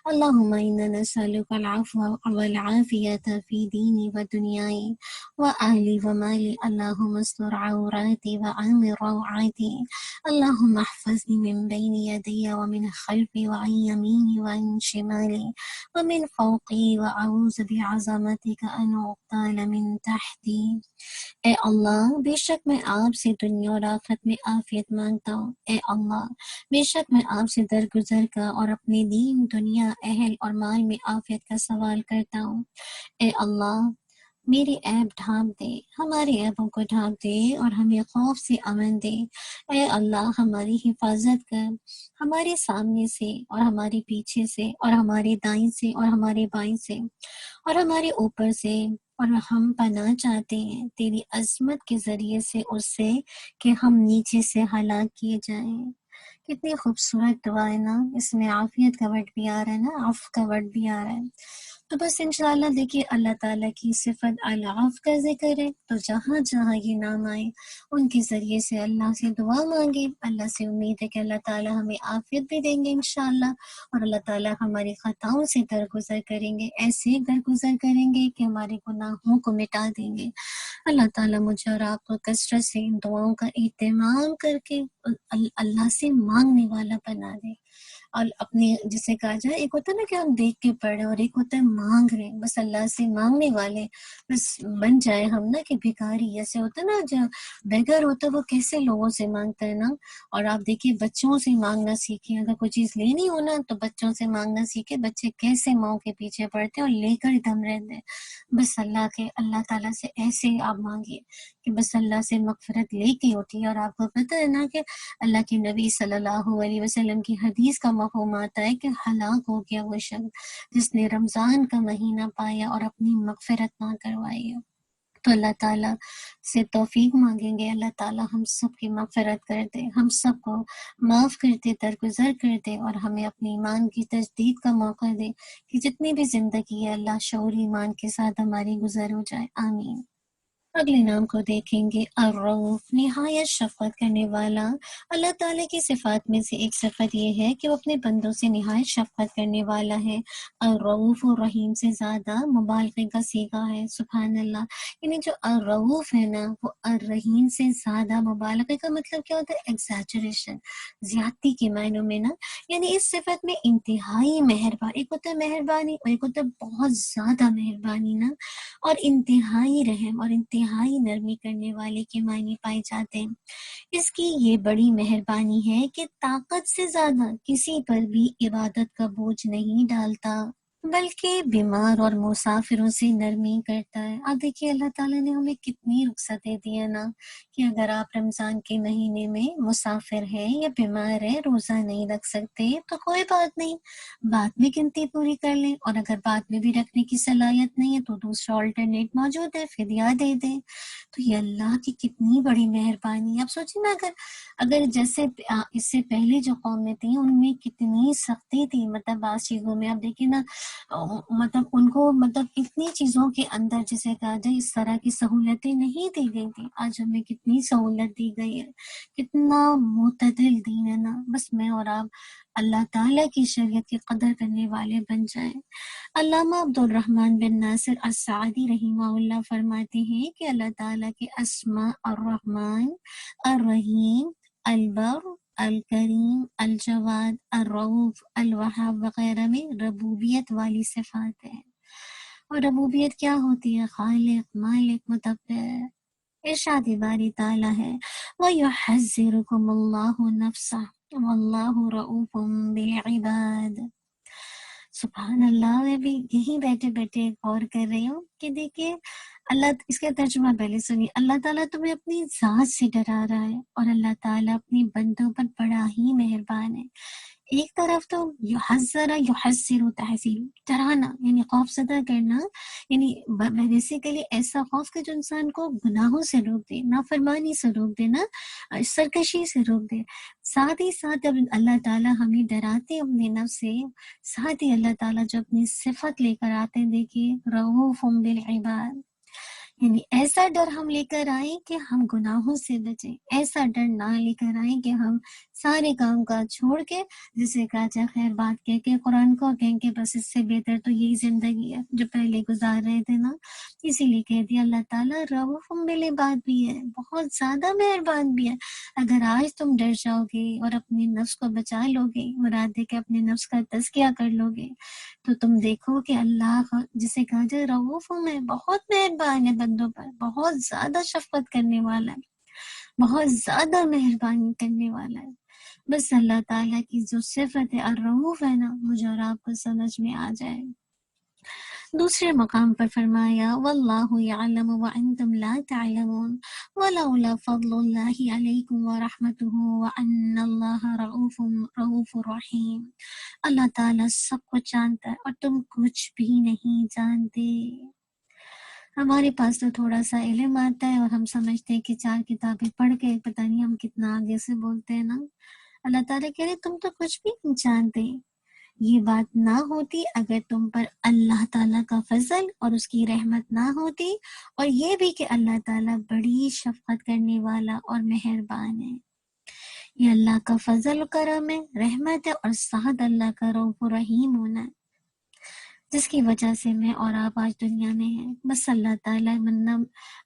Speaker 2: اللهم إنا نسألك العفو والعافية في ديني ودنياي وأهلي ومالي. اللهم استر عوراتي وآمن روعاتي. اللهم احفظني من بين يدي ومن خلفي وعن يميني وعن شمالي ومن فوقي، وأعوذ بعظمتك أن أغتال من تحتي. اے اللہ، بے شک میں آپ سے دنیا اور آخرت میں عافیت مانگتا ہوں۔ اے اللہ، بے شک میں آپ سے درگزر کا اور اپنے دین، دنیا، اہل اور مال میں عافیت کا سوال کرتا ہوں۔ اے اللہ، میرے عیب ڈھانپ دے، ہمارے عیبوں کو ڈھانپ دے اور ہمیں خوف سے امن دے۔ اے اللہ، ہماری حفاظت کر، ہمارے سامنے سے اور ہمارے پیچھے سے اور ہمارے دائیں سے اور ہمارے بائیں سے اور ہمارے اوپر سے، اور ہم پناہ چاہتے ہیں تیری عظمت کے ذریعے سے اس سے کہ ہم نیچے سے ہلاک کیے جائیں۔ کتنی خوبصورت دعا ہے نا، اس میں عافیت کا ورڈ بھی آ رہا ہے نا، عفو کا ورڈ بھی آ رہا ہے۔ تو بس انشاءاللہ دیکھیے اللہ تعالیٰ کی صفت العفو کا ذکر ہے، تو جہاں جہاں یہ نام آئے ان کے ذریعے سے اللہ سے دعا مانگے۔ اللہ سے امید ہے کہ اللہ تعالیٰ ہمیں عافیت بھی دیں گے انشاءاللہ، اور اللہ تعالیٰ ہماری خطاؤں سے درگزر کریں گے، ایسے درگزر کریں گے کہ ہمارے گناہوں کو مٹا دیں گے۔ اللہ تعالیٰ مجھے اور آپ کو کثرت سے ان دعاؤں کا اہتمام کر کے اللہ سے مانگنے والا بنا دے، اور اپنے جسے کہا جائے، ایک ہوتا ہے نا کہ ہم دیکھ کے پڑھ رہے ہیں اور ایک ہوتا ہے مانگ رہے ہیں، بس اللہ سے مانگنے والے بس بن جائے ہم نا، کہ بھکاری ایسے ہوتا ہے نا، جو بیگر ہوتا ہے وہ کیسے لوگوں سے مانگتا ہے نا۔ اور آپ دیکھیے بچوں سے مانگنا سیکھیں، اگر کوئی چیز لینی ہو نا تو بچوں سے مانگنا سیکھے، بچے کیسے ماں کے پیچھے پڑتے ہیں اور لے کر دم رہتے ہیں۔ بس اللہ تعالیٰ سے ایسے آپ مانگیے کہ بس اللہ سے مغفرت لے کے اٹھیے۔ اور آپ کو پتہ ہے نا کہ اللہ کے نبی صلی اللہ علیہ وسلم کی حدیث کا مفہوم آتا ہے کہ ہلاک ہو گیا وہ شخص جس نے رمضان کا مہینہ پایا اور اپنی مغفرت نہ کروائی ہو۔ تو اللہ تعالیٰ سے توفیق مانگیں گے، اللہ تعالیٰ ہم سب کی مغفرت کر دے، ہم سب کو معاف کر دے، درگزر کر دے، اور ہمیں اپنے ایمان کی تجدید کا موقع دے کہ جتنی بھی زندگی ہے اللہ شعور ایمان کے ساتھ ہماری گزر ہو جائے، آمین۔ اگلے نام کو دیکھیں گے، الرؤوف، نہایت شفقت کرنے والا۔ اللہ تعالیٰ کی صفات میں سے ایک صفت یہ ہے کہ وہ اپنے بندوں سے نہایت شفقت کرنے والا ہے۔ الرؤوف الرحیم سے زیادہ مبالغے کا صیغہ ہے، سبحان اللہ۔ یعنی جو الرؤوف ہے نا وہ الرحیم سے زیادہ، مبالغے کا مطلب کیا ہوتا ہے؟ ایگزیجریشن، زیادتی کے معنوں میں نا، یعنی اس صفت میں انتہائی مہربان، ایک ہوتا ہے مہربانی اور ایک ہوتا ہے بہت زیادہ مہربانی نا، اور انتہائی رحم اور انتہائی نرمی کرنے والے کے معنی پائے جاتے ہیں۔ اس کی یہ بڑی مہربانی ہے کہ طاقت سے زیادہ کسی پر بھی عبادت کا بوجھ نہیں ڈالتا، بلکہ بیمار اور مسافروں سے نرمی کرتا ہے۔ اب دیکھیے اللہ تعالیٰ نے ہمیں کتنی رخصتیں دی ہیں نا، کہ اگر آپ رمضان کے مہینے میں مسافر ہیں یا بیمار ہیں، روزہ نہیں رکھ سکتے تو کوئی بات نہیں، بعد میں گنتی پوری کر لیں، اور اگر بعد میں بھی رکھنے کی صلاحیت نہیں ہے تو دوسرا آلٹرنیٹ موجود ہے، فدیہ دے دیں۔ تو یہ اللہ کی کتنی بڑی مہربانی ہے۔ آپ سوچیں نا، اگر جیسے اس سے پہلے جو قومیں تھیں ان میں کتنی سختی تھی، مطلب بعض چیزوں میں آپ دیکھیں نا، مطلب ان کو مطلب اتنی چیزوں کے اندر جسے کہا جائے اس طرح کی سہولتیں نہیں دی گئی تھی، آج ہمیں کتنی سہولت دی گئی ہے، کتنا معتدل دین ہے نا۔ بس میں اور آپ اللہ تعالیٰ کی شریعت کی قدر کرنے والے بن جائیں۔ علامہ عبد الرحمن بن ناصر السعدی رحمہ اللہ فرماتے ہیں کہ اللہ تعالیٰ کے اسماء الرحمن، الرحیم، البر، الکریم، الجواد، الرؤوف، الوہاب وغیرہ میں ربوبیت والی صفات ہیں۔ اور ربوبیت کیا ہوتی ہے؟ خالق، مالک، مدبر۔ ارشاد باری تعالیٰ ہے، وَيُحَذِّرُكُمُ اللَّهُ نَفْسَهُ وَاللَّهُ رَءُوفٌ بِالْعِبَادِ۔ سبحان اللہ، میں بھی یہی بیٹھے بیٹھے غور کر رہی ہوں کہ دیکھیے اللہ، اس کا ترجمہ پہلے سنیے، اللہ تعالیٰ تمہیں اپنی ذات سے ڈرا رہا ہے، اور اللہ تعالیٰ اپنی بندوں پر بڑا ہی مہربان ہے۔ ایک طرف تو یحذر تحذیر، ڈرانا یعنی خوف زدہ کرنا، یعنی بیسیکلی ایسا خوف کہ جو انسان کو گناہوں سے روک دے، نافرمانی سے روک دے نا، سرکشی سے روک دے۔ ساتھ ہی ساتھ جب اللہ تعالیٰ ہمیں ڈراتے ہیں اپنے نفس سے، ساتھ ہی اللہ تعالیٰ جو اپنی صفت لے کر آتے ہیں، دیکھیے رؤوف بالعباد، یعنی ایسا ڈر ہم لے کر آئیں کہ ہم گناہوں سے بچیں، ایسا ڈر نہ لے کر آئیں کہ ہم سارے کام کاج چھوڑ کے جسے کہا جائے خیر بات کہہ کے قرآن کو کہیں کہ بس اس سے بہتر تو یہی زندگی ہے جو پہلے گزار رہے تھے نا. اسی لیے کہہ دیا اللہ تعالیٰ رؤوف بالعباد بھی ہے، بہت زیادہ مہربان بھی ہے. اگر آج تم ڈر جاؤ گے اور اپنے نفس کو بچا لو گے، مراد ہے کہ اپنے نفس کا تزکیہ کر لو گے، تو تم دیکھو کہ اللہ جسے کہا جائے رؤوف میں بہت مہربان ہے، بندوں پر بہت زیادہ شفقت کرنے والا ہے، بہت زیادہ مہربانی کرنے والا ہے. بس اللہ تعالیٰ کی جو صفت ہے الرؤوف ہے نا، مجھے اور آپ کو سمجھ میں آ جائے. دوسرے مقام پر فرمایا واللہ یعلم وانتم لا تعلمون ولولا فضل اللہ علیکم ورحمتہ وان اللہ رؤوف رحیم. اللہ تعالیٰ سب کچھ جانتا ہے اور تم کچھ بھی نہیں جانتے. ہمارے پاس تو تھوڑا سا علم آتا ہے اور ہم سمجھتے ہیں کہ 4 کتابیں پڑھ کے پتہ نہیں ہم کتنا آگے سے بولتے ہیں نا. اللہ تعالیٰ کہہ رہے تم تو کچھ بھی نہیں جانتے. یہ بات نہ ہوتی اگر تم پر اللہ تعالیٰ کا فضل اور اس کی رحمت نہ ہوتی، اور یہ بھی کہ اللہ تعالیٰ بڑی شفقت کرنے والا اور مہربان ہے. یہ اللہ کا فضل و کرم ہے، رحمت ہے، اور ساتھ اللہ کا رؤوف و رحیم ہونا ہے، جس کی وجہ سے میں اور آپ آج دنیا میں ہیں. بس اللہ تعالیٰ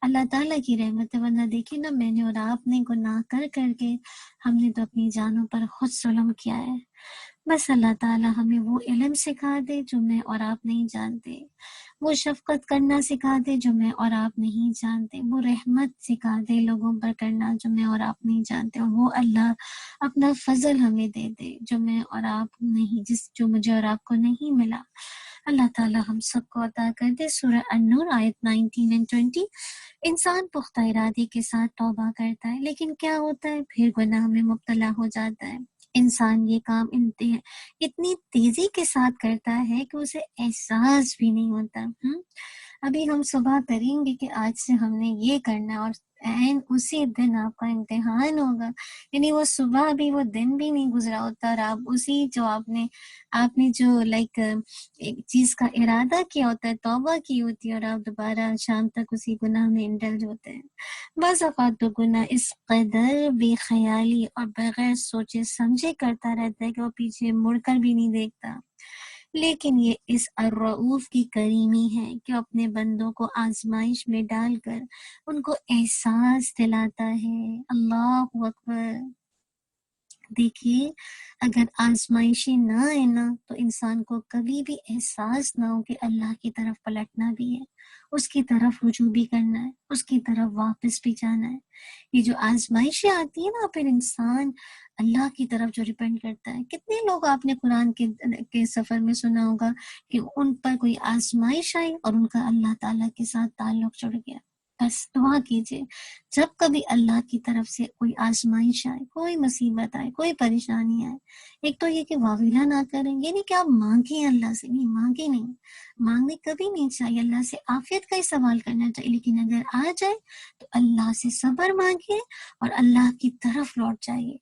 Speaker 2: اللہ تعالیٰ کی رحمت ہے. ورنہ دیکھیں نا، میں نے اور آپ نے گناہ کر کے ہم نے تو اپنی جانوں پر خود ظلم کیا ہے. بس اللہ تعالیٰ ہمیں وہ علم سکھا دے جو میں اور آپ نہیں جانتے، وہ شفقت کرنا سکھا دے جو میں اور آپ نہیں جانتے، وہ رحمت سکھا دے لوگوں پر کرنا جو میں اور آپ نہیں جانتے، اور وہ اللہ اپنا فضل ہمیں دے دے جو میں اور آپ نہیں، جو مجھے اور آپ کو نہیں ملا. اللہ تعالیٰ ہم سب کو عطا کر دے. سورہ النور آیت 19 اور 20. انسان پختہ ارادے کے ساتھ توبہ کرتا ہے، لیکن کیا ہوتا ہے؟ پھر گناہ میں مبتلا ہو جاتا ہے. انسان یہ کام اتنی تیزی کے ساتھ کرتا ہے کہ اسے احساس بھی نہیں ہوتا. ابھی ہم صبح کریں گے کہ آج سے ہم نے یہ کرنا، اور عین اسی دن آپ کا امتحان ہوگا. یعنی وہ صبح بھی، وہ دن بھی نہیں گزرا ہوتا، اور آپ اسی جو آپ نے جو ایک چیز کا ارادہ کیا ہوتا ہے، توبہ کی ہوتی ہے، اور آپ دوبارہ شام تک اسی گناہ میں انڈلج ہوتے ہیں. بعض اوقات تو گناہ اس قدر بے خیالی اور بغیر سوچے سمجھے کرتا رہتا ہے کہ وہ پیچھے مڑ کر بھی نہیں دیکھتا. لیکن یہ اس الرؤوف کی کریمی ہے کہ اپنے بندوں کو آزمائش میں ڈال کر ان کو احساس دلاتا ہے. اللہ اکبر. دیکھیے، اگر آزمائشیں نہ آئے نا تو انسان کو کبھی بھی احساس نہ ہو کہ اللہ کی طرف پلٹنا بھی ہے، اس کی طرف رجوع بھی کرنا ہے، اس کی طرف واپس بھی جانا ہے. یہ جو آزمائشیں آتی ہیں نا، پھر انسان اللہ کی طرف جو ریپینڈ کرتا ہے. کتنے لوگ آپ نے قرآن کے سفر میں سنا ہوگا کہ ان پر کوئی آزمائش آئی اور ان کا اللہ تعالیٰ کے ساتھ تعلق جڑ گیا. بس دعا کیجئے جب کبھی اللہ کی طرف سے کوئی آزمائش آئے، کوئی مصیبت آئے، کوئی پریشانی آئے، ایک تو یہ کہ واویلا نہ کریں. یہ نہیں کہ آپ مانگیں اللہ سے، نہیں، مانگیں نہیں، مانگنے کبھی نہیں چاہیے. اللہ سے عافیت کا ہی سوال کرنا چاہیے، لیکن اگر آ جائے تو اللہ سے صبر مانگیے اور اللہ کی طرف لوٹ جائیے.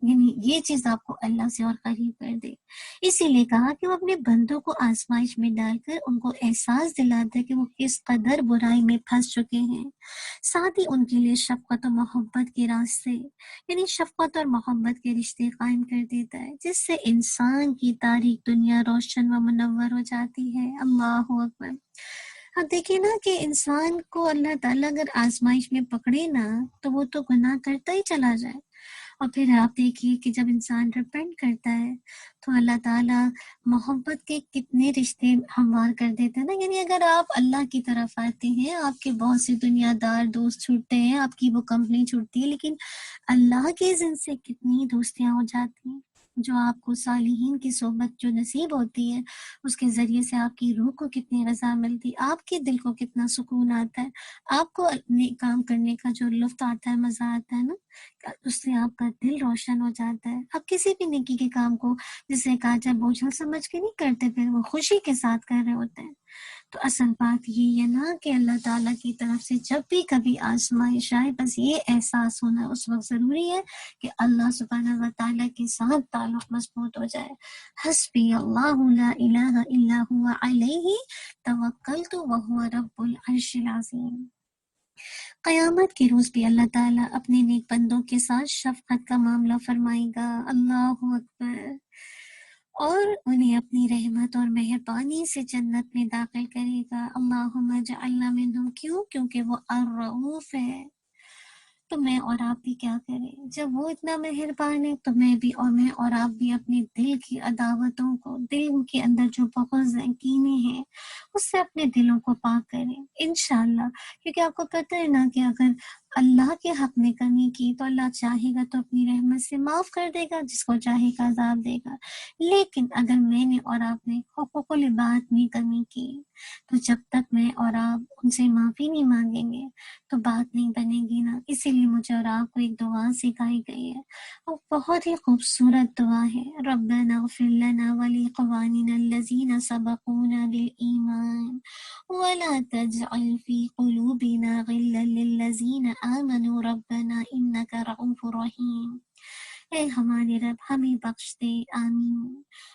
Speaker 2: یعنی یہ چیز آپ کو اللہ سے اور قریب کر دے. اسی لیے کہا کہ وہ اپنے بندوں کو آزمائش میں ڈال کر ان کو احساس دلاتا ہے کہ وہ کس قدر برائی میں پھنس چکے ہیں. ساتھ ہی ان کے لیے شفقت و محبت کے راستے، یعنی شفقت اور محبت کے رشتے قائم کر دیتا ہے، جس سے انسان کی تاریک دنیا روشن و منور ہو جاتی ہے. اللہ اکبر. اب دیکھیں نا کہ انسان کو اللہ تعالیٰ اگر آزمائش میں پکڑے نا تو وہ تو گناہ کرتا ہی چلا جائے، اور پھر آپ دیکھیے کہ جب انسان ریپینٹ کرتا ہے تو اللہ تعالیٰ محبت کے کتنے رشتے ہموار کر دیتے ہیں نا. یعنی اگر آپ اللہ کی طرف آتے ہیں، آپ کے بہت سے دنیا دار دوست چھوٹتے ہیں، آپ کی وہ کمپنی چھوٹتی ہے، لیکن اللہ کے ذن سے کتنی دوستیاں ہو جاتی ہیں. جو آپ کو صالحین کی صحبت جو نصیب ہوتی ہے، اس کے ذریعے سے آپ کی روح کو کتنی رضا ملتی، آپ کے دل کو کتنا سکون آتا ہے، آپ کو کام کرنے کا جو لطف آتا ہے، مزہ آتا ہے نا، اس سے آپ کا دل روشن ہو جاتا ہے. آپ کسی بھی نیکی کے کام کو جسے کہا جائے بوجھل سمجھ کے نہیں کرتے، پھر وہ خوشی کے ساتھ کر رہے ہوتے ہیں. تو اصل بات یہ ہے نا کہ اللہ تعالیٰ کی طرف سے جب بھی کبھی آزمائش آئے، بس یہ احساس ہونا اس وقت ضروری ہے کہ اللہ سبحانہ و تعالیٰ کے ساتھ تعلق مضبوط ہو جائے. حسبی اللہ لا الہ الا هو علیہ توکلت وہو رب العرش العظیم. قیامت کے روز بھی اللہ تعالیٰ اپنے نیک بندوں کے ساتھ شفقت کا معاملہ فرمائے گا، اللہ اکبر، اور انہیں اپنی رحمت اور مہربانی سے جنت میں داخل کرے گا۔ اللہم اجعلنا منہم، کیوں؟ کیونکہ وہ الرؤوف ہے۔ تو میں اور آپ بھی کیا کریں؟ جب وہ اتنا مہربان ہے تو میں اور آپ بھی اپنے دل کی عداوتوں کو، دل کے اندر جو بغض ہیں، کینے ہیں، اس سے اپنے دلوں کو پاک کریں انشاءاللہ۔ کیونکہ آپ کو پتہ ہے نا کہ اگر اللہ کے حق میں کمی کی تو اللہ چاہے گا تو اپنی رحمت سے معاف کر دے گا، جس کو چاہے گا عذاب دے گا۔ لیکن اگر میں نے اور آپ نے حقوق العباد میں کمی کی تو جب تک میں اور آپ ان سے معافی نہیں مانگیں گے تو بات نہیں بنے گی نا۔ اسی لیے مجھے اور آپ کو ایک دعا سکھائی گئی ہے، اور بہت ہی خوبصورت دعا ہے، ربنا اغفر لنا ولاخواننا الذین سبقونا بالایمان ولا تجعل فی قلوبنا غلا للذین آمنوا ربنا انک رؤوف رحیم۔ اے ہمارے رب ہمیں بخش دے، آمین،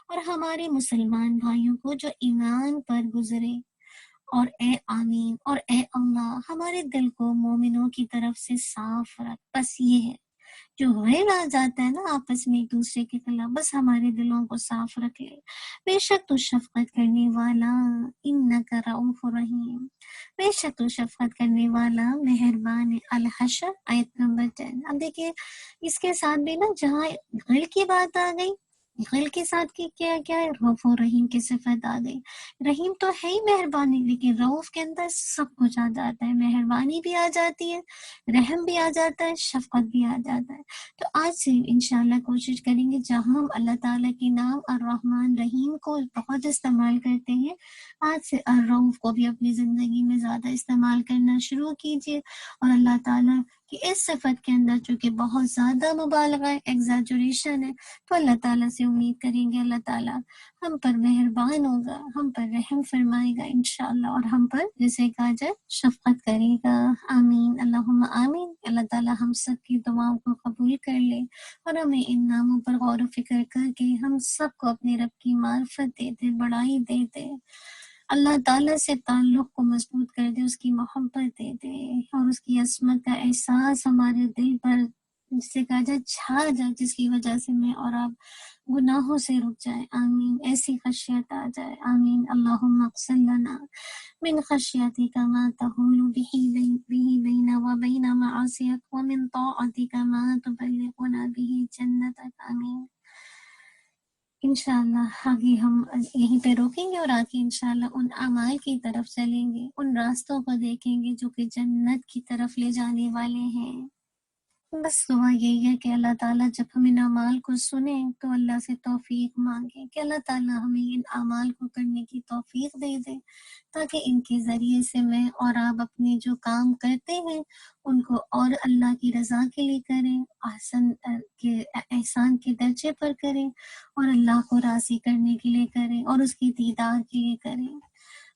Speaker 2: اور ہمارے مسلمان بھائیوں کو جو ایمان پر گزرے، اور اے آمین، اور اے اللہ ہمارے دل کو مومنوں کی طرف سے صاف رکھ۔ بس یہ ہے جو غیر آ جاتا ہے نا آپس میں ایک دوسرے کے خلاف، بس ہمارے دلوں کو صاف رکھ لے۔ بے شک تو شفقت کرنے والا، انک رؤوف رحیم، بے شک تو شفقت کرنے والا مہربان ہے۔ الحشر آیت نمبر 10۔ اب دیکھیں اس کے ساتھ بھی نا جہاں غل کی بات آ گئی، غل کے ساتھ کی کیا ہے، رؤوف رحیم کی صفت آ گئی۔ رحیم تو ہے ہی مہربانی، لیکن رؤوف کے اندر سب کچھ آ جاتا ہے، مہربانی بھی آ جاتی ہے، رحم بھی آ جاتا ہے، شفقت بھی آ جاتا ہے۔ تو آج سے انشاءاللہ کوشش کریں گے جہاں ہم اللہ تعالیٰ کے نام الرحمن رحیم کو بہت استعمال کرتے ہیں، آج سے الرؤوف کو بھی اپنی زندگی میں زیادہ استعمال کرنا شروع کیجیے، اور اللہ تعالیٰ کی اس صفت کے اندر چونکہ بہت زیادہ مبالغہ ہے، ایگزیجریشن ہے، تو اللہ تعالیٰ سے امید کریں گے اللہ تعالیٰ ہم پر مہربان ہوگا، ہم پر رحم فرمائے گا انشاءاللہ، اور ہم پر جسے کہا جائے شفقت کرے گا۔ آمین، اللہم آمین۔ اللہ تعالیٰ ہم سب کی دعاؤں کو قبول کر لے، اور ہمیں ان ناموں پر غور و فکر کر کے ہم سب کو اپنے رب کی معرفت دے دے، بڑائی دے دے، اللہ تعالیٰ سے تعلق کو مضبوط کر دے، اس کی محبت دے دے، اور اس کی عظمت کا احساس ہمارے دل پر جسے کہا جائے چھا جائے، جس کی وجہ سے میں اور آپ گناہوں سے رک جائے۔ آمین، ایسی خشیت آ جائے۔ آمین، اللہم اقسم لنا من خشیتک ما تحول به بین وبین معاصیک ومن طاعتک ما تبلغنا به جنتک۔ آمین۔ انشاءاللہ آگے ہم یہیں پہ روکیں گے، اور آگے انشاءاللہ ان اعمال کی طرف چلیں گے، ان راستوں کو دیکھیں گے جو کہ جنت کی طرف لے جانے والے ہیں۔ بس دعا یہی ہے کہ اللہ تعالیٰ جب ہم ان اعمال کو سنیں تو اللہ سے توفیق مانگیں کہ اللہ تعالیٰ ہمیں ان اعمال کو کرنے کی توفیق دے دے، تاکہ ان کے ذریعے سے میں اور آپ اپنے جو کام کرتے ہیں ان کو اور اللہ کی رضا کے لیے کریں، احسان کے درجے پر کریں، اور اللہ کو راضی کرنے کے لیے کریں، اور اس کی دیدار کے لیے کریں۔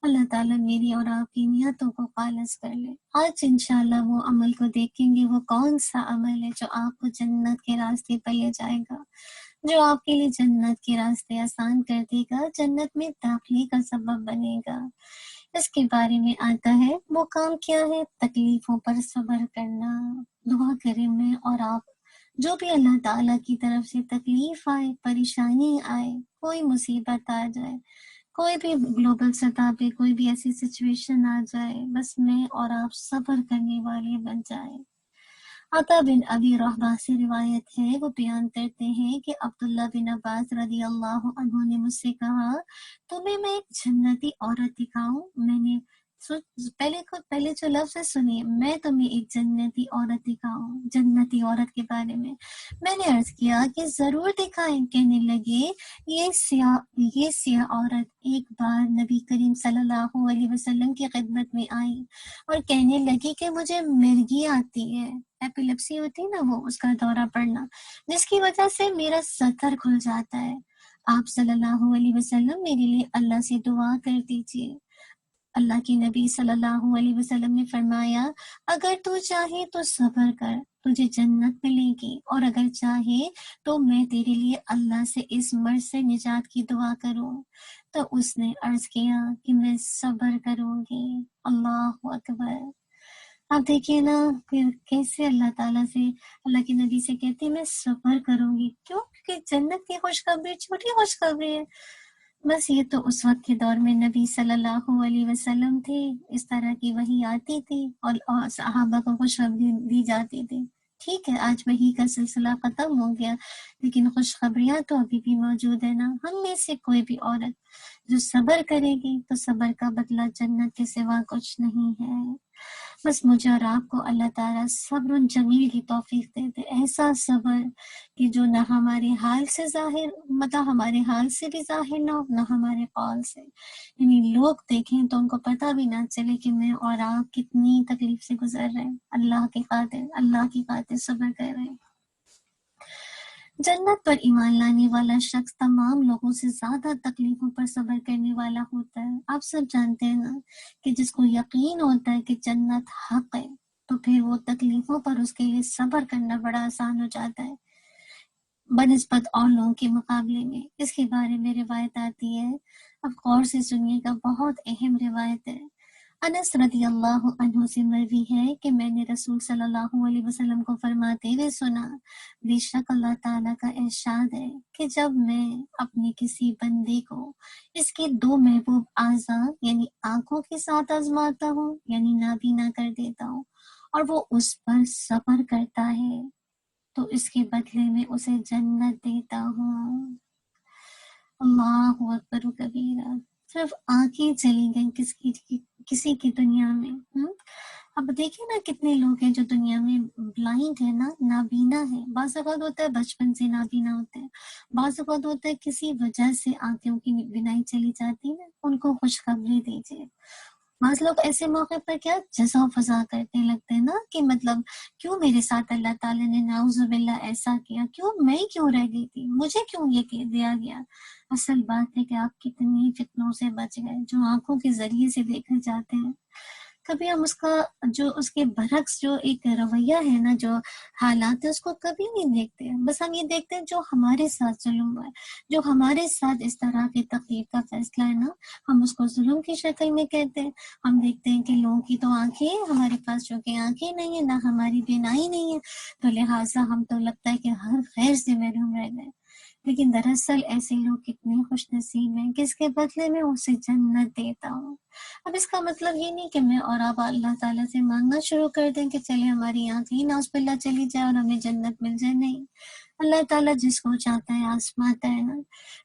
Speaker 2: اللہ تعالیٰ میری اور آپ کی نیتوں کو خالص کر لے۔ آج انشاءاللہ وہ عمل کو دیکھیں گے، وہ کون سا عمل ہے جو آپ کو جنت کے راستے پر لے جائے گا، جو آپ کے لیے جنت کے راستے آسان کر دے گا، جنت میں داخلے کا سبب بنے گا۔ اس کے بارے میں آتا ہے، وہ کام کیا ہے؟ تکلیفوں پر صبر کرنا۔ دعا کریں میں اور آپ، جو بھی اللہ تعالیٰ کی طرف سے تکلیف آئے، پریشانی آئے، کوئی مصیبت آ جائے، کوئی بھی گلوبل سطح پہ کوئی بھی ایسی سچویشن آ جائے، بس میں اور آپ صبر کرنے والے بن جائیں۔ عطا بن ابی رحبہ سے روایت ہے، وہ بیان کرتے ہیں کہ عبداللہ بن عباس رضی اللہ عنہ نے مجھ سے کہا، تمہیں میں ایک جنتی عورت دکھاؤں؟ میں نے پہلے جو لفظ سنیے، میں تمہیں ایک جنتی عورت دکھاؤں، جنتی عورت کے بارے میں نے عرض کیا کہ ضرور دکھائیں۔ کہنے لگے، یہ سیاہ عورت ایک بار نبی کریم صلی اللہ علیہ وسلم کی خدمت میں آئی اور کہنے لگی کہ مجھے مرگی آتی ہے، ایپیلیپسی ہوتی ہے نا، وہ اس کا دورہ پڑنا، جس کی وجہ سے میرا سطر کھل جاتا ہے۔ آپ صلی اللہ علیہ وسلم میرے لیے اللہ سے دعا کر دیجیے۔ اللہ کے نبی صلی اللہ علیہ وسلم نے فرمایا، اگر تو چاہے تو صبر کر، تجھے جنت ملے گی، اور اگر چاہے تو میں تیرے لیے اللہ سے اس مرض سے نجات کی دعا کروں۔ تو اس نے عرض کیا کہ میں صبر کروں گی۔ اللہ اکبر۔ آپ دیکھیے نا پھر کیسے اللہ تعالیٰ سے، اللہ کے نبی سے کہتے ہیں میں صبر کروں گی، کیوں؟ کیونکہ جنت کی خوشخبری چھوٹی خوشخبری ہے۔ بس یہ تو اس وقت کے دور میں نبی صلی اللہ علیہ وسلم تھے، اس طرح کی وحی آتی تھی اور صحابہ کو خوشخبری دی جاتی تھی۔ ٹھیک ہے، آج وحی کا سلسلہ ختم ہو گیا، لیکن خوشخبریاں تو ابھی بھی موجود ہے نا۔ ہم میں سے کوئی بھی عورت جو صبر کرے گی تو صبر کا بدلہ جنت کے سوا کچھ نہیں ہے۔ بس مجھے اور آپ کو اللہ تعالیٰ صبر جمیل کی توفیق دے دے، ایسا صبر کہ جو نہ ہمارے حال سے ظاہر، مطلب ہمارے حال سے بھی ظاہر نہ ہو، نہ ہمارے قول سے، یعنی لوگ دیکھیں تو ان کو پتہ بھی نہ چلے کہ میں اور آپ کتنی تکلیف سے گزر رہے ہیں، اللہ کی خاطر صبر کر رہے ہیں۔ جنت پر ایمان لانے والا شخص تمام لوگوں سے زیادہ تکلیفوں پر صبر کرنے والا ہوتا ہے۔ آپ سب جانتے ہیں نا کہ جس کو یقین ہوتا ہے کہ جنت حق ہے تو پھر وہ تکلیفوں پر اس کے لیے صبر کرنا بڑا آسان ہو جاتا ہے بنسبت اور لوگوں کے مقابلے میں۔ اس کے بارے میں روایت آتی ہے، اب غور سے سنیے گا، بہت اہم روایت ہے۔ انس رضی اللہ عنہ سے مروی ہے کہ میں نے رسول صلی اللہ علیہ وسلم کو فرماتے ہوئے سنا، بے شک اللہ تعالیٰ کا ارشاد ہے کہ جب میں اپنے کسی بندے کو اس کے دو محبوب اعضاء یعنی آنکھوں کے ساتھ آزماتا ہوں، یعنی نابینا کر دیتا ہوں، اور وہ اس پر صبر کرتا ہے تو اس کے بدلے میں اسے جنت دیتا ہوں۔ اللہ اکبر و کبیرہ۔ صرف آنکھیں چلی گئیں کسی کی دنیا میں۔ اب دیکھیں نا کتنے لوگ ہیں جو دنیا میں بلائنڈ ہے نا، نابینا ہے۔ بعض اوقات ہوتا ہے بچپن سے نابینا ہوتے ہیں، بعض اوقات ہوتا ہے کسی وجہ سے آنکھوں کی بینائی چلی جاتی ہے، ان کو خوشخبری دیجیے۔ بعض لوگ ایسے موقع پر کیا جزا و فضا کرنے لگتے ہیں نا کہ مطلب کیوں میرے ساتھ اللہ تعالیٰ نے نعوذ باللہ ایسا کیا، کیوں میں کیوں رہ گئی تھی، مجھے کیوں یہ دیا گیا۔ اصل بات ہے کہ آپ کتنی فتنوں سے بچ گئے جو آنکھوں کے ذریعے سے دیکھے جاتے ہیں۔ کبھی ہم اس کے برعکس جو ایک رویہ ہے نا، جو حالات ہے، اس کو کبھی نہیں دیکھتے۔ بس ہم یہ دیکھتے ہیں جو ہمارے ساتھ ظلم ہوا ہے، جو ہمارے ساتھ اس طرح کی تقدیر کا فیصلہ ہے نا، ہم اس کو ظلم کی شکل میں کہتے ہیں۔ ہم دیکھتے ہیں کہ لوگوں کی تو آنکھیں ہیں، ہمارے پاس چونکہ آنکھیں نہیں ہیں، نہ ہماری بینائی نہیں ہے، تو لہٰذا ہم تو لگتا ہے کہ ہر خیر سے محروم رہ گئے۔ لیکن دراصل ایسے لوگ کتنے خوش نصیب ہیں کہ اس کے بدلے میں اسے جنت دیتا ہوں۔ اب اس کا مطلب یہ نہیں کہ میں اور آپ اللہ تعالیٰ سے مانگنا شروع کر دیں کہ چلے ہماری آنکھیں ناؤز باللہ چلی جائے اور ہمیں جنت مل جائے، نہیں۔ اللہ تعالیٰ جس کو چاہتا ہے آزماتا ہے نا۔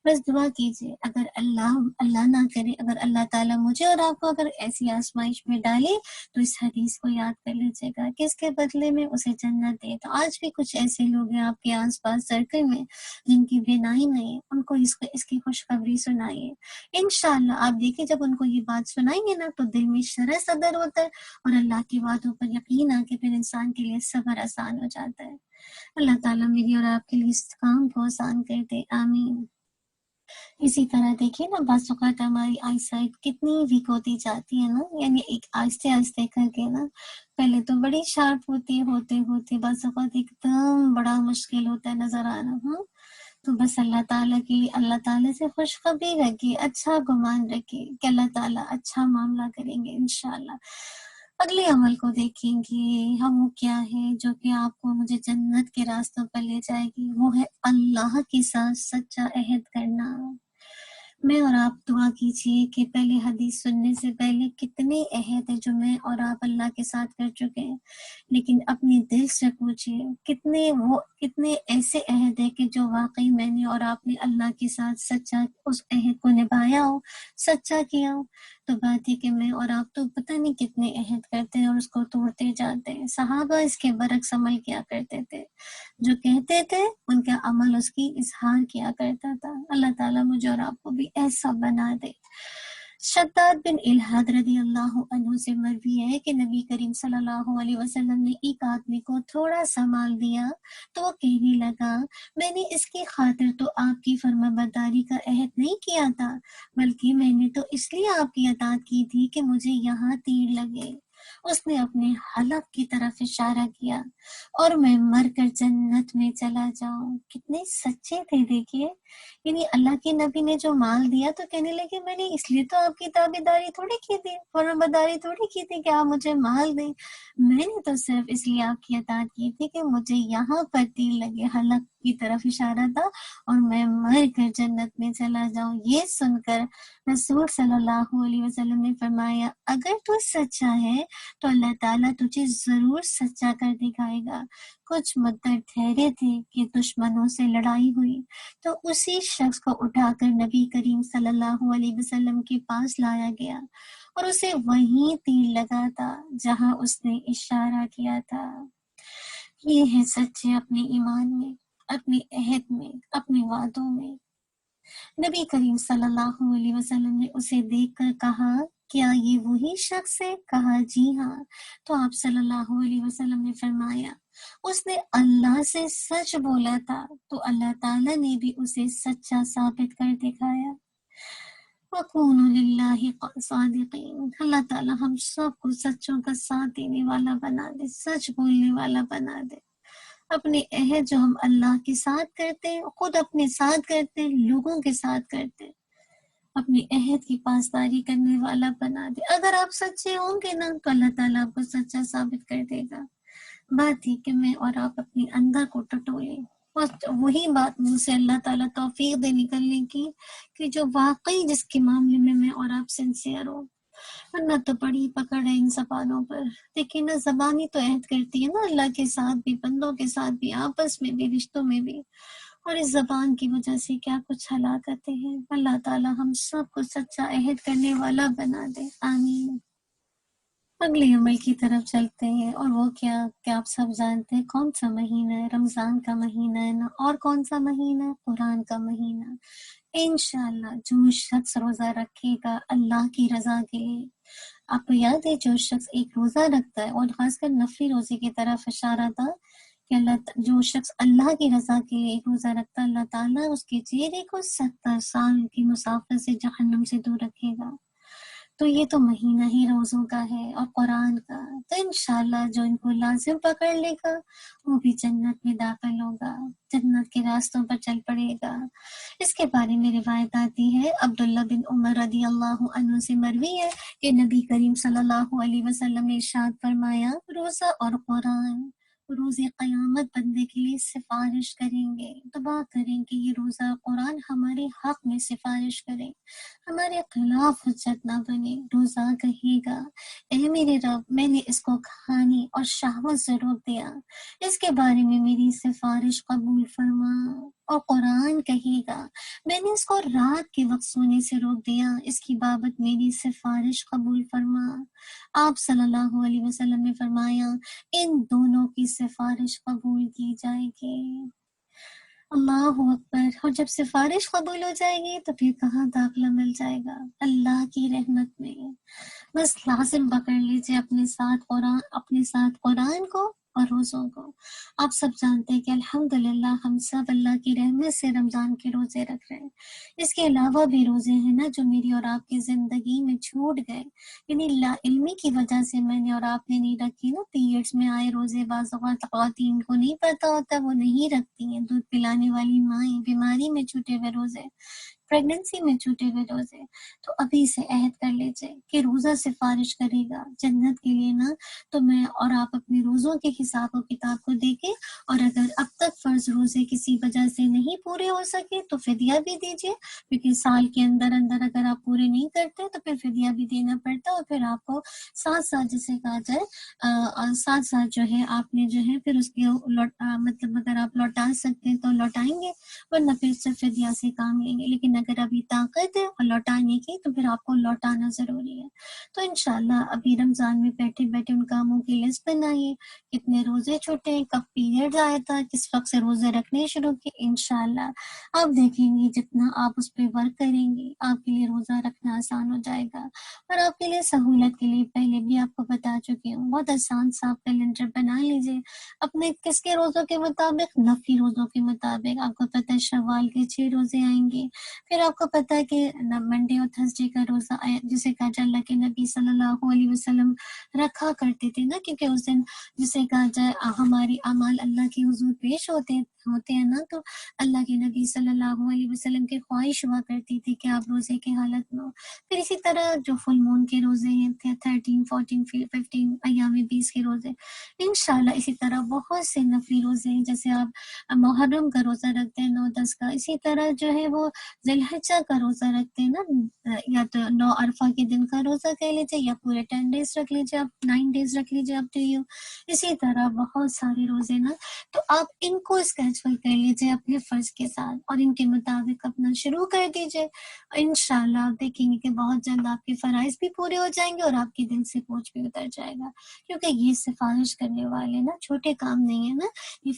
Speaker 2: بس دعا کیجیے، اگر اللہ نہ کرے، اگر اللہ تعالیٰ مجھے اور آپ کو اگر ایسی آزمائش میں ڈالے تو اس حدیث کو یاد کر لیجیے گا کہ اس کے بدلے میں اسے جنت دے۔ تو آج بھی کچھ ایسے لوگ ہیں آپ کے آس پاس سرکل میں جن کی بینائی نہیں ہے، ان کو اس کی خوشخبری سنائیے۔ انشاءاللہ آپ دیکھیں جب ان کو یہ بات سنائیں گے نا تو دل میں شرح صدر ہوتا ہے اور اللہ کی باتوں پر یقین آ کے پھر انسان کے لیے صبر آسان ہو جاتا ہے۔ اللہ تعالیٰ میری اور آپ کے لیے اس کام کو آسان کر دے، آمین۔ اسی طرح دیکھیے نا بعض اوقات ہماری آئی سائٹ کتنی ویک ہوتی جاتی ہے نا، یعنی ایک آہستہ آہستہ کر کے نا، پہلے تو بڑی شارپ ہوتے بعض اوقات ایک دم بڑا مشکل ہوتا ہے نظر آنا۔ تو بس اللہ تعالیٰ سے خوشخبری رکھیے، اچھا گمان رکھیے کہ اللہ تعالیٰ اچھا معاملہ کریں گے انشاءاللہ۔ اگلے عمل کو دیکھیں گے ہم، وہ کیا ہے جو کہ آپ کو مجھے جنت کے راستوں پر لے جائے گی، وہ ہے اللہ کے ساتھ سچا عہد کرنا۔ میں اور آپ دعا کیجیے کہ پہلے حدیث سننے سے پہلے کتنے عہد ہیں جو میں اور آپ اللہ کے ساتھ کر چکے ہیں، لیکن اپنے دل سے پوچھیے کتنے ایسے عہد ہیں کہ جو واقعی میں نے اور آپ نے اللہ کے ساتھ سچا اس عہد کو نبھایا ہو، سچا کیا ہو۔ تو بات ہے کہ میں اور آپ تو پتہ نہیں کتنے عہد کرتے ہیں اور اس کو توڑتے جاتے ہیں۔ صحابہ اس کے برعکس عمل کیا کرتے تھے، جو کہتے تھے ان کا عمل اس کی اظہار کیا کرتا تھا۔ اللہ تعالیٰ مجھے اور آپ کو بھی ایسا بنا دے۔ شداد بن الحاد رضی اللہ عنہ سے مروی ہے کہ نبی کریم صلی اللہ علیہ وسلم نے ایک آدمی کو تھوڑا سا مال دیا تو وہ کہنے لگا، میں نے اس کی خاطر تو آپ کی فرما برداری کا عہد نہیں کیا تھا، بلکہ میں نے تو اس لیے آپ کی اطاعت کی تھی کہ مجھے یہاں تیر لگے۔ اس نے اپنے حلق کی طرف اشارہ کیا، اور میں مر کر جنت میں چلا جاؤں۔ کتنے سچے تھے دیکھیے، یعنی اللہ کے نبی نے جو مال دیا تو کہنے لگے میں نے اس لیے تو آپ کی تابعداری تھوڑی کی تھی، فرمانبرداری تھوڑی کی تھی کہ آپ مجھے مال دیں، میں نے تو صرف اس لیے آپ کی اطاعت کی تھی کہ مجھے یہاں پر تیر لگے، حلق کی طرف اشارہ تھا، اور میں مر کر جنت میں چلا جاؤں۔ یہ سن کر رسول صلی اللہ علیہ وسلم نے فرمایا اگر تو سچا ہے تو اللہ تعالیٰ تجھے ضرور سچا کر دکھائے گا۔ کچھ مدت ٹھہرے تھے کہ دشمنوں سے لڑائی ہوئی، تو اسی شخص کو اٹھا کر نبی کریم صلی اللہ علیہ وسلم کے پاس لایا گیا، اور اسے وہیں تیر لگا تھا جہاں اس نے اشارہ کیا تھا۔ یہ ہے سچے اپنے ایمان میں، اپنے عہد میں، اپنے وعدوں میں۔ نبی کریم صلی اللہ علیہ وسلم نے اسے دیکھ کر کہا کیا یہ وہی شخص ہے؟ کہا جی ہاں۔ تو آپ صلی اللہ علیہ وسلم نے فرمایا اس نے اللہ سے سچ بولا تھا، تو اللہ تعالیٰ نے بھی اسے سچا ثابت کر دکھایا۔ وَقُولُوا لِلَّهِ صَادِقِينَ، اللہ تعالیٰ ہم سب کو سچوں کا ساتھ دینے والا بنا دے، سچ بولنے والا بنا دے۔ اپنے عہد جو ہم اللہ کے ساتھ کرتے ہیں، خود اپنے ساتھ کرتے ہیں، لوگوں کے ساتھ کرتے ہیں، اپنے عہد کی پاسداری کرنے والا بنا دے۔ اگر آپ سچے ہوں گے نا تو اللہ تعالیٰ آپ کو سچا ثابت کر دے گا۔ بات ہی کہ میں اور آپ اپنے اندر کو ٹٹولیں، اور وہی بات مجھ سے اللہ تعالیٰ توفیق دے نکلنے کی کہ جو واقعی جس کے معاملے میں میں اور آپ سنسیئر ہوں، ورنہ تو بڑی پکڑ ہے ان زبانوں پر۔ دیکھیں نا، زبان ہی تو عہد کرتی ہے نا، اللہ کے ساتھ بھی، بندوں کے ساتھ بھی، آپس میں بھی، رشتوں میں بھی، اور اس زبان کی وجہ سے کیا کچھ ہلاکتیں ہیں۔ اللہ تعالیٰ ہم سب کو سچا عہد کرنے والا بنا دے، آمین۔ اگلے عمل کی طرف چلتے ہیں، اور وہ کیا کہ آپ سب جانتے ہیں کون سا مہینہ ہے؟ رمضان کا مہینہ ہے نا، اور کون سا مہینہ ہے؟ قرآن کا مہینہ۔ انشاءاللہ جو شخص روزہ رکھے گا اللہ کی رضا کے لیے، آپ کو یاد ہے جو شخص ایک روزہ رکھتا ہے، اور خاص کر نفلی روزے کی طرف اشارہ تھا کہ جو شخص اللہ کی رضا کے لیے ایک روزہ رکھتا ہے، اللہ تعالیٰ اس کے چہرے کو 70 سال کی مسافت سے جہنم سے دور رکھے گا۔ تو یہ تو مہینہ ہی روزوں کا ہے اور قرآن کا، تو انشاءاللہ جو ان کو لازم پکڑ لے گا وہ بھی جنت میں داخل ہوگا، جنت کے راستوں پر چل پڑے گا۔ اس کے بارے میں روایت آتی ہے، عبداللہ بن عمر رضی اللہ عنہ سے مروی ہے کہ نبی کریم صلی اللہ علیہ وسلم نے ارشاد فرمایا روزہ اور قرآن روز قیامت بندے کے لیے سفارش کریں گے۔ دعا کریں کہ یہ روزہ قرآن ہمارے حق میں سفارش کرے، ہمارے خلاف حجت نہ بنے۔ روزہ کہے گا اے میرے رب، میں نے اس کو کھانے اور شہوت سے روک دیا، اس کے بارے میں میری سفارش قبول فرما۔ اور قرآن کہے گا میں نے اس کو رات کے وقت سونے سے روک دیا، اس کی بابت میری سفارش قبول فرما۔ آپ صلی اللہ علیہ وسلم نے فرمایا ان دونوں کی سفارش قبول کی جائے گی۔ اللہ اکبر۔ اور جب سفارش قبول ہو جائے گی تو پھر کہاں داخلہ مل جائے گا؟ اللہ کی رحمت میں۔ بس لازم پکڑ لیجیے اپنے ساتھ قرآن کو اور روزوں کو۔ آپ سب جانتے ہیں کہ الحمدللہ ہم سب اللہ کی رحمت سے رمضان کے روزے رکھ رہے ہیں۔ اس کے علاوہ بھی روزے ہیں نا جو میری اور آپ کی زندگی میں چھوٹ گئے، یعنی لا علمی کی وجہ سے میں نے اور آپ نے نہیں رکھی نا۔ پیریڈز میں آئے روزے، بعض اوقات خواتین کو نہیں پتہ ہوتا وہ نہیں رکھتی ہیں، دودھ پلانے والی مائیں، بیماری میں چھوٹے ہوئے روزے، پریگننسی میں چھوٹے ہوئے روزے، تو ابھی سے عہد کر لیجئے کہ روزہ سفارش کرے گا جنت کے لیے نا۔ تو میں اور آپ اپنے روزوں کے حساب و کتاب کو دیکھیں، اور اگر اب تک فرض روزے کسی وجہ سے نہیں پورے ہو سکے تو فدیہ بھی دیجیے، کیونکہ سال کے اندر اگر آپ پورے نہیں کرتے تو پھر فدیہ بھی دینا پڑتا، اور پھر آپ کو ساتھ جسے کہا جائے ساتھ جو ہے آپ نے جو ہے پھر اس کے مطلب اگر آپ لوٹا سکتے ہیں تو لوٹائیں گے، ورنہ پھر صرف فدیہ سے کام لیں گے۔ لیکن اگر ابھی طاقت ہے اور لوٹانے کی تو پھر آپ کو لوٹانا ضروری ہے۔ تو انشاءاللہ ابھی رمضان میں بیٹھے بیٹھے ان کاموں کی لسٹ بنائیے، کتنے روزے چھوٹے، کب پیریڈ آیا تھا، کس وقت سے روزے رکھنے شروع کیے۔ انشاءاللہ آپ دیکھیں گے جتنا آپ اس پہ ورک کریں گے آپ کے لیے روزہ رکھنا آسان ہو جائے گا۔ اور آپ کے لیے سہولت کے لیے پہلے بھی آپ کو بتا چکی ہوں، بہت آسان سا کیلنڈر بنا لیجیے اپنے کس کے روزوں کے مطابق، نفلی روزوں کے مطابق۔ آپ کو پتہ ہے شوال کے 6 روزے آئیں گے، پھر آپ کو پتہ ہے کہ منڈے اور تھرسڈے کا روزہ جسے کہا جائے اللہ کے نبی صلی اللہ علیہ وسلم رکھا کرتے تھے نا، کیونکہ اس دن جسے کہا جائے ہماری اعمال اللہ کے حضور پیش ہوتے ہیں نا، تو اللہ کے نبی صلی اللہ علیہ وسلم کی خواہش ہوا کرتی تھی کہ آپ روزے کی حالت میں ہو۔ پھر اسی طرح جو فل مون کے روزے ہیں 13 14 15 ایام 20 کے روزے، انشاءاللہ اسی طرح بہت سے نفلی روزے ہیں، جیسے آپ محرم کا روزہ رکھتے ہیں 9 10 کا، اسی طرح جو ہے وہ ذی الحجہ کا روزہ رکھتے ہیں نا، یا تو 9 عرفہ کے دن کا روزہ کہہ لیجیے، یا پورے 10 ڈیز رکھ لیجیے، آپ 9 ڈیز رکھ لیجیے آپ ٹو یو۔ اسی طرح بہت سارے روزے نا، تو آپ ان کو اسکیجول کر لیجیے اپنے فرض کے ساتھ اور ان کے مطابق اپنا شروع کر دیجیے۔ انشاءاللہ آپ دیکھیں گے کہ بہت جلد آپ کے فرائض بھی پورے ہو جائیں گے اور آپ کے دل سے بوجھ بھی اتر جائے گا، کیونکہ یہ سفارش کرنے والے نا چھوٹے کام نہیں ہے نا، یہ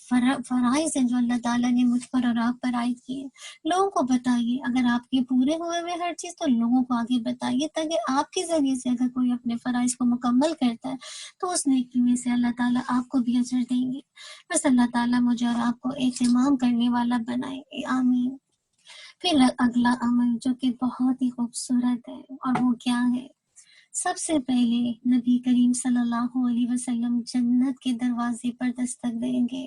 Speaker 2: فرائض ہیں جو اللہ تعالیٰ نے مجھ پر اور آپ پر عائد کیے۔ لوگوں کو بتائیے، اگر آپ کے پورے ہوئے ہوئے ہر چیز تو لوگوں کو آگے بتائیے، تاکہ آپ کے ذریعے سے اگر کوئی اپنے فرائض کو مکمل کرتا ہے تو اس نیکی میں سے اللہ تعالیٰ آپ کو بھی اجر دیں گے۔ بس اللہ تعالیٰ مجھے اور آپ کو اہتمام کرنے والا بنائے، آمین۔ پھر اگلا عمل جو کہ بہت ہی خوبصورت ہے، اور وہ کیا ہے؟ سب سے پہلے نبی کریم صلی اللہ علیہ وسلم جنت کے دروازے پر دستک دیں گے۔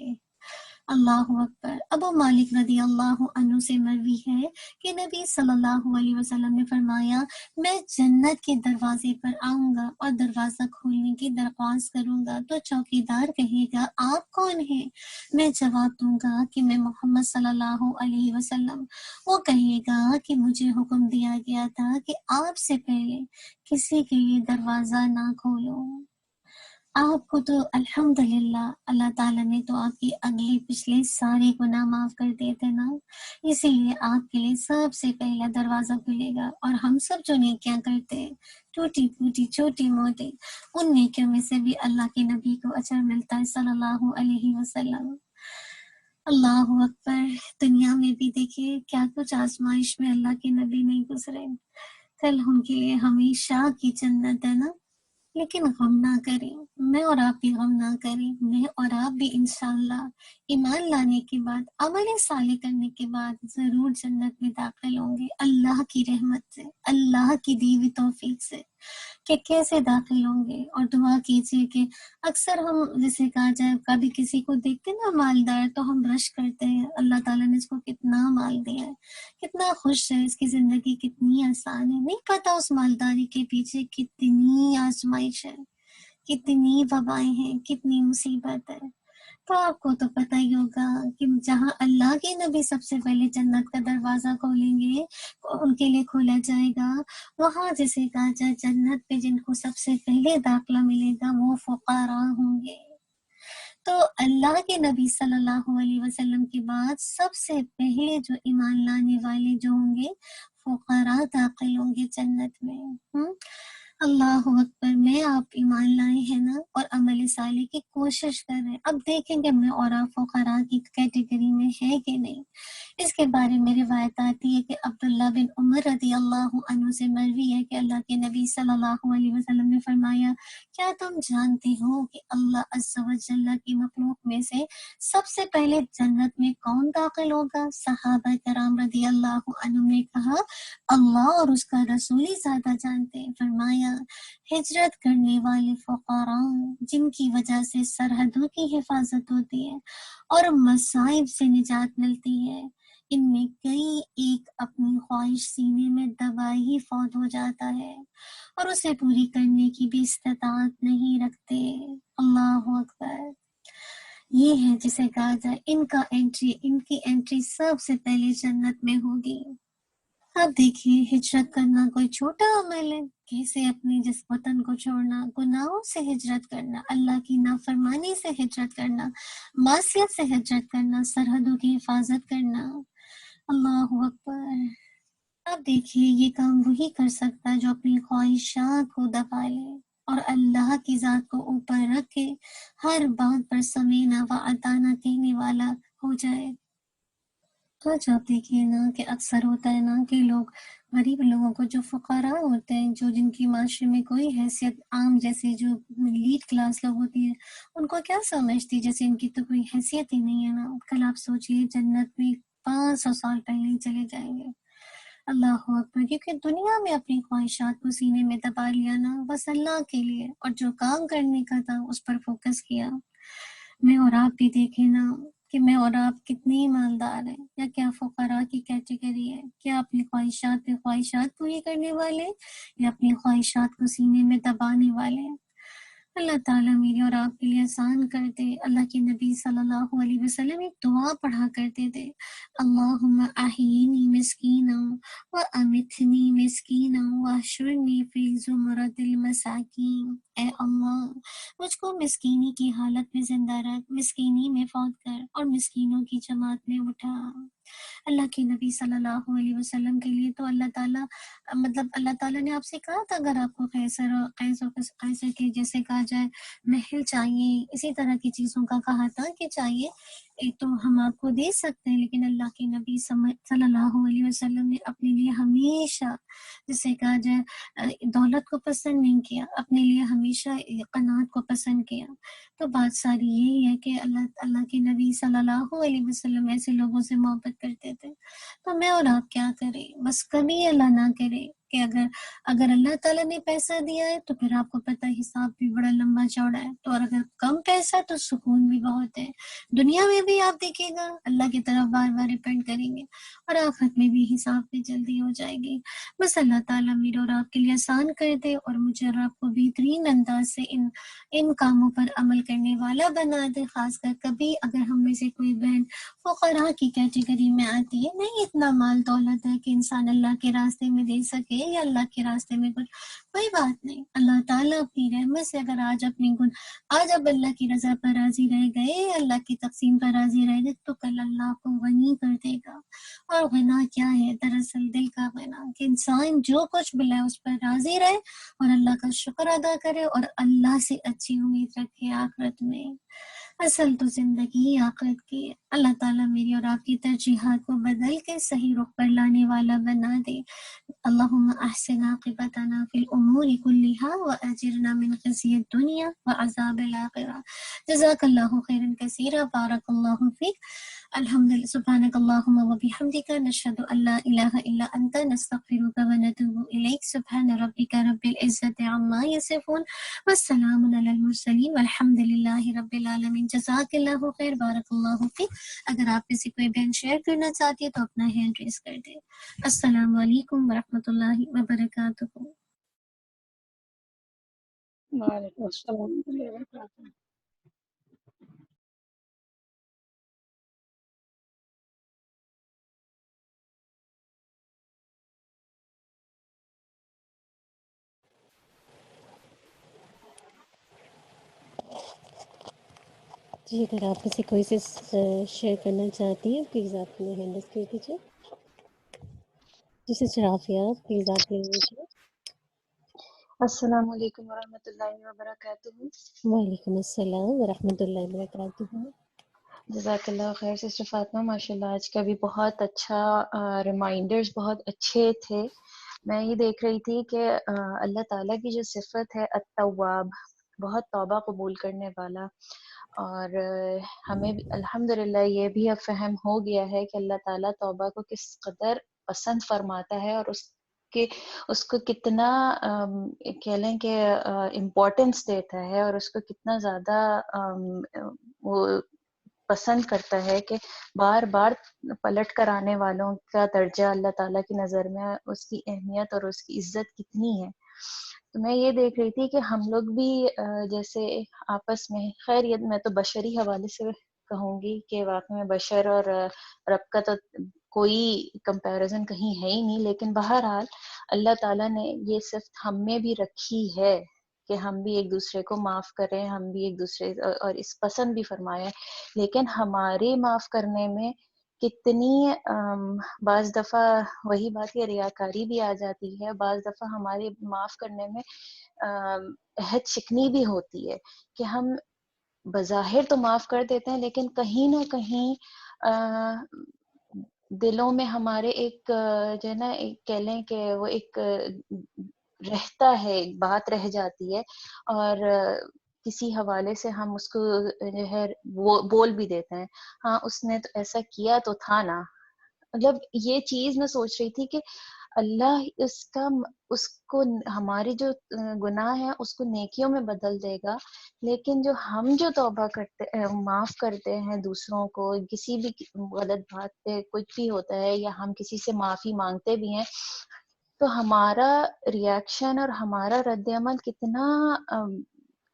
Speaker 2: اللہ اکبر۔ ابو مالک رضی اللہ عنہ سے مروی ہے کہ نبی صلی اللہ علیہ وسلم نے فرمایا، میں جنت کے دروازے پر آؤں گا اور دروازہ کھولنے کی درخواست کروں گا تو چوکیدار کہے گا آپ کون ہیں؟ میں جواب دوں گا کہ میں محمد صلی اللہ علیہ وسلم۔ وہ کہے گا کہ مجھے حکم دیا گیا تھا کہ آپ سے پہلے کسی کے لیے دروازہ نہ کھولو۔ آپ کو تو الحمدللہ اللہ تعالیٰ نے تو آپ کی اگلے پچھلے سارے گناہ معاف کر دیے تھے نا، اسی لیے آپ کے لیے سب سے پہلا دروازہ کھلے گا۔ اور ہم سب جو نیکیاں کرتے ہیں، ٹوٹی پھوٹی چھوٹی موٹی، ان نیکیوں میں سے بھی اللہ کے نبی کو اجر ملتا ہے صلی اللہ علیہ وسلم۔ اللہ اکبر۔ دنیا میں بھی دیکھیے کیا کچھ آزمائش میں اللہ کے نبی نہیں گزرے، کل ان کے لیے ہمیشہ کی جنت ہے نا۔ لیکن غم نہ کریں، میں اور آپ بھی غم نہ کریں، میں اور آپ بھی انشاءاللہ ایمان لانے کے بعد، عمل صالح کرنے کے بعد ضرور جنت میں داخل ہوں گے، اللہ کی رحمت سے، اللہ کی دی ہوئی توفیق سے، کہ کیسے داخل ہوں گے۔ اور دعا کیجیے کہ اکثر ہم جسے کہا جائے کبھی کسی کو دیکھتے نا مالدار تو ہم رش کرتے ہیں، اللہ تعالیٰ نے اس کو کتنا مال دیا ہے، کتنا خوش ہے، اس کی زندگی کتنی آسان ہے، نہیں پتا اس مالداری کے پیچھے کتنی آزمائش ہے، کتنی وبائیں ہیں، کتنی مصیبت ہے۔ تو آپ کو تو پتہ ہی ہوگا کہ جہاں اللہ کے نبی سب سے پہلے جنت کا دروازہ کھولیں گے، ان کے لیے کھولا جائے گا، وہاں جسے کہا جائے جنت پہ جن کو سب سے پہلے داخلہ ملے گا وہ فقراء ہوں گے۔ تو اللہ کے نبی صلی اللہ علیہ وسلم کے بعد سب سے پہلے جو ایمان لانے والے جو ہوں گے فقراء داخل ہوں گے جنت میں۔ اللہ اکبر۔ میں آپ ایمان لائے ہیں نا اور عمل صالح کی کوشش کر رہے ہیں، اب دیکھیں گے میں اور آپ فقراء کی کیٹیگری میں ہے کہ نہیں۔ اس کے بارے میں روایت آتی ہے کہ عبداللہ بن عمر رضی اللہ عنہ سے مروی ہے کہ اللہ کے نبی صلی اللہ علیہ وسلم نے فرمایا، کیا تم جانتے ہو کہ اللہ عز و جل کی مخلوق میں سے سب سے پہلے جنت میں کون داخل ہوگا؟ صحابہ کرام رضی اللہ عنہ نے کہا، اللہ اور اس کا رسول ہی زیادہ جانتے ہیں۔ فرمایا، ہجرت کرنے والے فقراء جن کی وجہ سے سرحدوں کی حفاظت ہوتی ہے اور مصائب سے نجات ملتی ہے، ان میں کئی ایک اپنی خواہش سینے میں دبائے ہی فوت ہو جاتا ہے اور اسے پوری کرنے کی بھی استطاعت نہیں رکھتے۔ اللہ اکبر۔ یہ ہے جسے کہا جائے ان کی انٹری سب سے پہلے جنت میں ہوگی۔ اب دیکھیے ہجرت کرنا کوئی چھوٹا عمل ہے، کیسے اپنے جس وطن کو چھوڑنا، گناہوں سے ہجرت کرنا، اللہ کی نافرمانی سے ہجرت کرنا، معصیت سے ہجرت کرنا، سرحدوں کی حفاظت کرنا۔ اللہ اکبر۔ اب دیکھیے یہ کام وہی کر سکتا ہے جو اپنی خواہشات کو دبا لے اور اللہ کی ذات کو اوپر رکھ کے ہر بات پر سمینا و اطاعنا کہنے والا ہو جائے۔ تو جب دیکھیے نا کہ اکثر ہوتا ہے نا کہ لوگ غریب لوگوں کو، جو فقراء ہوتے ہیں، جو جن کی معاشرے میں کوئی حیثیت، عام جیسے جو لیڈ کلاس لوگ ہوتی ہے، ان کو کیا سمجھتی جیسے ان کی تو کوئی حیثیت ہی نہیں ہے نا۔ کل آپ سوچئے جنت میں 500 سال پہلے ہی چلے جائیں گے، اللہ اکبر. کیونکہ دنیا میں اپنی خواہشات کو سینے میں دبا لیا نا بس اللہ کے لیے، اور جو کام کرنے کا تھا اس پر فوکس کیا. میں اور آپ بھی دیکھیں نا کہ میں اور آپ کتنے ایماندار ہیں، یا کیا فقراء کی کیٹیگری ہے؟ کیا اپنی خواہشات پہ خواہشات پوری کرنے والے یا اپنی خواہشات کو سینے میں دبانے والے ہیں؟ اللہ تعالیٰ میرے اور آپ کے لیے آسان کر دے. اللہ کے نبی صلی اللہ علیہ وسلم ایک دعا پڑھا کرتے تھے، اللہم احیینی مسکینا و امیتنی مسکینا واحشرنی فی زمرۃ المساکین. اے اللہ، مجھ کو مسکینی کی حالت میں زندہ رکھ، مسکینی میں فوت کر، اور مسکینوں کی جماعت میں اٹھا. اللہ کے نبی صلی اللہ علیہ وسلم کے لیے تو اللہ تعالیٰ اللہ تعالیٰ نے آپ سے کہا تھا اگر آپ کو قیصر کے جیسے کہا جائے محل چاہیے، اسی طرح کی چیزوں کا کہا تھا کہ چاہیے تو ہم آپ کو دے سکتے ہیں، لیکن اللہ کے نبی صلی اللہ علیہ وسلم نے اپنے لیے ہمیشہ جسے کہا جائے دولت کو پسند نہیں کیا، اپنے لیے ہمیشہ قناعت کو پسند کیا. تو بات ساری یہی ہے کہ اللہ کے نبی صلی اللہ علیہ وسلم ایسے لوگوں سے محبت کرتے تھے. تو میں اور آپ کیا کریں، بس کبھی اللہ نہ کرے کہ اگر اللہ تعالیٰ نے پیسہ دیا ہے تو پھر آپ کو پتہ حساب بھی بڑا لمبا چوڑا ہے، تو اور اگر کم پیسہ تو سکون بھی بہت ہے. دنیا میں بھی آپ دیکھیے گا اللہ کی طرف بار بار ریپینڈ کریں گے، اور آخرت میں بھی حساب بھی جلدی ہو جائے گی. بس اللہ تعالیٰ میرے اور آپ کے لیے آسان کر دے، اور مجھے اور آپ کو بہترین انداز سے ان کاموں پر عمل کرنے والا بنا دے. خاص کر کبھی اگر ہم میں سے کوئی بہن فقراء کی کیٹیگری میں آتی ہے، نہیں اتنا مال دولت ہے کہ انسان اللہ کے راستے میں دے سکے یا اللہ کے راستے میں کچھ، کوئی بات نہیں. اللہ تعالیٰ اپنی رحمت سے اگر آج اب اللہ کی رضا پر راضی رہ گئے، اللہ کی تقسیم پر راضی رہ گئے، تو کل اللہ کو غنی کر دے گا. اور غنا کیا ہے؟ دراصل دل کا غنا، کہ انسان جو کچھ ملا ہے اس پر راضی رہے اور اللہ کا شکر ادا کرے اور اللہ سے اچھی امید رکھے آخرت میں. اصل تو زندگی ہی آخرت کی ہے. اللہ تعالیٰ میری اور آپ کی ترجیحات کو بدل کے صحیح رخ پر لانے والا بنا دے. اللہم احسن عاقبتنا فی الامور کلہا واجرنا من خزی الدنیا وعذاب الآخرہ. جزاک اللہ خیرا کثیرا، بارک اللہ فیک. الحمدللہ، سبحانک اللہم وبحمدک، نشہد ان لا الہ الا انت، نستغفرک ونتوب الیک. سبحان ربک رب العزت عما یصفون، والسلام علی المرسلین، والحمد للہ رب العالمین. جزاک اللہ خیر، بارک اللہ فیک. اگر آپ میں سے کوئی بہن شیئر کرنا چاہتی ہے تو اپنا ہینڈ ریز کر دے. السلام علیکم ورحمۃ اللہ وبرکاتہ.
Speaker 3: وعلیکم السلام ورحمۃ اللہ وبرکاتہ.
Speaker 4: جی اگر آپ میں سے کوئی سے شیئر کرنا چاہتی ہیں پلیز آپ نے ہینڈ ریز کر دیجیے. جی سسٹر عافیہ پلیز آپ لے لیجیے.
Speaker 5: السلام علیکم ورحمۃ اللہ وبرکاتہ.
Speaker 4: وعلیکم السلام ورحمۃ اللہ وبرکاتہ.
Speaker 5: جزاک اللہ خیر سسٹر فاطمہ، ماشاء اللہ آج کا بھی بہت اچھا ریمائنڈرز بہت اچھے تھے. میں یہ دیکھ رہی تھی کہ اللہ تعالیٰ کی جو صفت ہے التواب، بہت توبہ قبول کرنے والا، اور ہمیں الحمدللہ یہ بھی اب فہم ہو گیا ہے کہ اللہ تعالیٰ توبہ کو کس قدر پسند فرماتا ہے، اور اس کو کتنا کہہ لیں کہ امپورٹنس دیتا ہے، اور اس کو کتنا زیادہ وہ پسند کرتا ہے کہ بار بار پلٹ کر آنے والوں کا درجہ اللہ تعالیٰ کی نظر میں اس کی اہمیت اور اس کی عزت کتنی ہے. تو میں یہ دیکھ رہی تھی کہ ہم لوگ بھی جیسے آپس میں، خیر یہ میں تو بشری حوالے سے کہوں گی کہ واقعی میں بشر اور رب کا تو کوئی کمپیریزن کہیں ہے ہی نہیں، لیکن بہرحال اللہ تعالیٰ نے یہ صفت ہم میں بھی رکھی ہے کہ ہم بھی ایک دوسرے کو معاف کریں، ہم بھی ایک دوسرے اور اس پسند بھی فرمایا. لیکن ہمارے معاف کرنے میں کتنی بعض دفعہ وہی بات ہے، ریاکاری بھی آ جاتی ہے، بعض دفعہ ہمارے معاف کرنے میں عہد شکنی بھی ہوتی ہے کہ ہم بظاہر تو معاف کر دیتے ہیں لیکن کہیں نہ کہیں دلوں میں ہمارے ایک جو ہے نا کہہ لیں کہ وہ ایک رہتا ہے، ایک بات رہ جاتی ہے، اور کسی حوالے سے ہم اس کو جو ہے وہ بول بھی دیتے ہیں، ہاں اس نے تو ایسا کیا تو تھا نا، مطلب یہ چیز میں سوچ رہی تھی کہ اللہ اس کو ہماری جو گناہ ہے اس کو نیکیوں میں بدل دے گا، لیکن جو توبہ کرتے معاف کرتے ہیں دوسروں کو کسی بھی غلط بات پہ کچھ بھی ہوتا ہے، یا ہم کسی سے معافی مانگتے بھی ہیں، تو ہمارا ریاکشن اور ہمارا رد عمل کتنا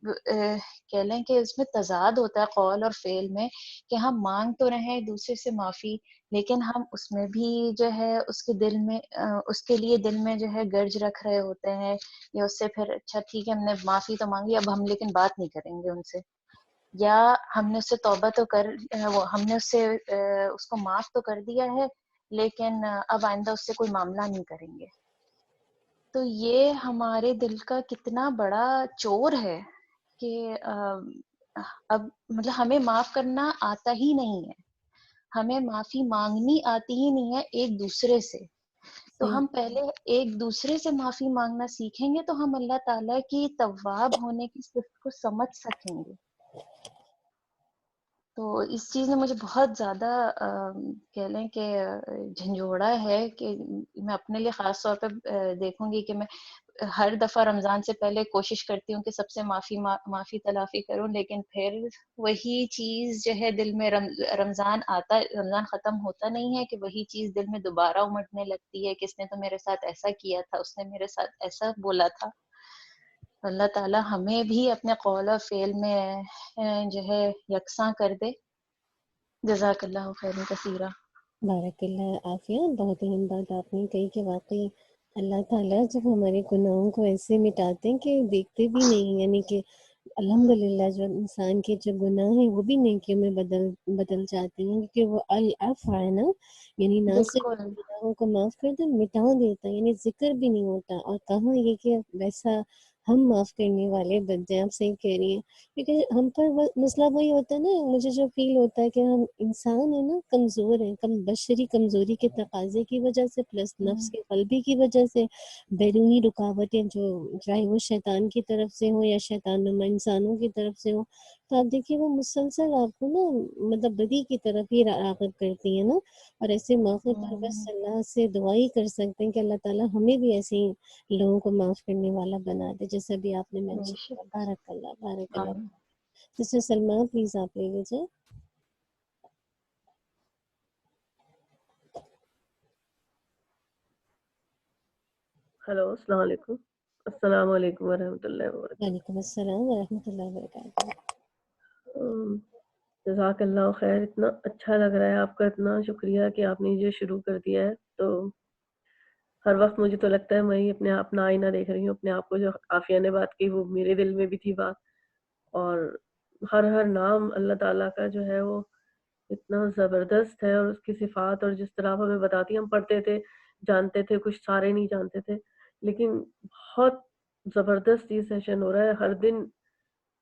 Speaker 5: کہہ لیں کہ اس میں تضاد ہوتا ہے قول اور فعل میں، کہ ہم مانگ تو رہے ہیں دوسرے سے معافی، لیکن ہم اس میں بھی جو ہے اس کے دل میں اس کے لیے دل میں جو ہے گرج رکھ رہے ہوتے ہیں، یا اس سے پھر اچھا ٹھیک ہے ہم نے معافی تو مانگی، اب ہم لیکن بات نہیں کریں گے ان سے، یا ہم نے اس سے توبہ تو ہم نے اس کو معاف تو کر دیا ہے، لیکن اب آئندہ اس سے کوئی معاملہ نہیں کریں گے۔ تو یہ ہمارے دل کا کتنا بڑا چور ہے کہ اب مطلب ہمیں معاف کرنا آتا ہی نہیں ہے، ہمیں معافی مانگنی آتی ہی نہیں ہے ایک دوسرے سے۔ تو
Speaker 4: صحیح
Speaker 5: ہم پہلے ایک دوسرے سے معافی مانگنا سیکھیں گے تو ہم اللہ تعالیٰ کی تواب ہونے کی صفت کو سمجھ سکیں گے۔ تو اس چیز نے مجھے بہت زیادہ کہہ لیں کہ جھنجھوڑا ہے، کہ میں اپنے لیے خاص طور پہ دیکھوں گی کہ میں ہر دفعہ رمضان سے پہلے کوشش کرتی ہوں کہ سب سے معافی تلافی کروں، لیکن پھر وہی چیز جو ہے دل میں رمضان ختم ہوتا نہیں ہے کہ وہی چیز دل میں دوبارہ امٹنے لگتی ہے کہ اس نے تو میرے ساتھ ایسا کیا تھا، اس نے میرے ساتھ ایسا بولا تھا۔ اللہ تعالیٰ ہمیں بھی اپنے قول و فعل میں جو ہے یکساں کر دے۔ جزاک اللہ خیر کثیرہ۔
Speaker 4: بارک اللہ عافیہ، بہت اہم بات آپ نے کہی کہ واقعی اللہ تعالیٰ جب ہمارے گناہوں کو ایسے مٹاتے ہیں کہ دیکھتے بھی نہیں، یعنی کہ الحمدللہ جو انسان کے جو گناہ ہیں وہ بھی نیکیوں میں بدل جاتے ہیں، کیونکہ وہ العفو ہے نا، یعنی نہ صرف
Speaker 5: بالکل
Speaker 4: گناہوں کو معاف کر دے، مٹا دیتا ہے، یعنی ذکر بھی نہیں ہوتا۔ اور کہاں یہ کہ ویسا ہم معاف کرنے والے بن جائیں، آپ صحیح کہہ رہی ہیں، کیونکہ ہم پر مسئلہ وہی ہوتا ہے نا، مجھے جو فیل ہوتا ہے کہ ہم انسان ہیں نا، کمزور ہیں، بشری کمزوری کے تقاضے کی وجہ سے، پلس نفس کے قلبی کی وجہ سے، بیرونی رکاوٹیں جو چاہے وہ شیطان کی طرف سے ہوں یا شیطان نما انسانوں کی طرف سے ہوں، تو آپ دیکھیے وہ مسلسل آپ کو نا مطلب بدی کی طرف ہی راغب کرتی ہیں نا۔ اور ایسے موقع پر بس اللہ سے دعا ہی کر سکتے ہیں کہ اللہ تعالیٰ ہمیں بھی ایسے ہی لوگوں کو معاف کرنے والا بنا دے، جیسا بھی آپ نے
Speaker 5: بے
Speaker 4: مینشن کیا۔
Speaker 5: شک۔
Speaker 4: بارک اللہ، بارک اللہ۔
Speaker 5: آمین۔
Speaker 4: سسٹر سلمہ پلیز آپ لے لیجیے۔
Speaker 6: ہلو، السلام علیکم۔ السلام علیکم ورحمۃ اللہ وبرکاتہ۔
Speaker 4: وعلیکم السلام ورحمۃ اللہ وبرکاتہ۔
Speaker 6: جزاک اللہ خیر، اتنا اچھا لگ رہا ہے آپ کا، اتنا شکریہ کہ آپ نے یہ شروع کر دیا ہے۔ تو ہر وقت مجھے تو لگتا ہے میں ہی اپنے آپ نہ آئینہ دیکھ رہی ہوں اپنے آپ کو، جو عافیہ نے بات کی وہ میرے دل میں بھی تھی بات، اور ہر نام اللہ تعالیٰ کا جو ہے وہ اتنا زبردست ہے، اور اس کی صفات اور جس طرح ہمیں بتاتی، ہم پڑھتے تھے جانتے تھے، کچھ سارے نہیں جانتے تھے، لیکن بہت زبردست یہ سیشن ہو رہا ہے ہر دن،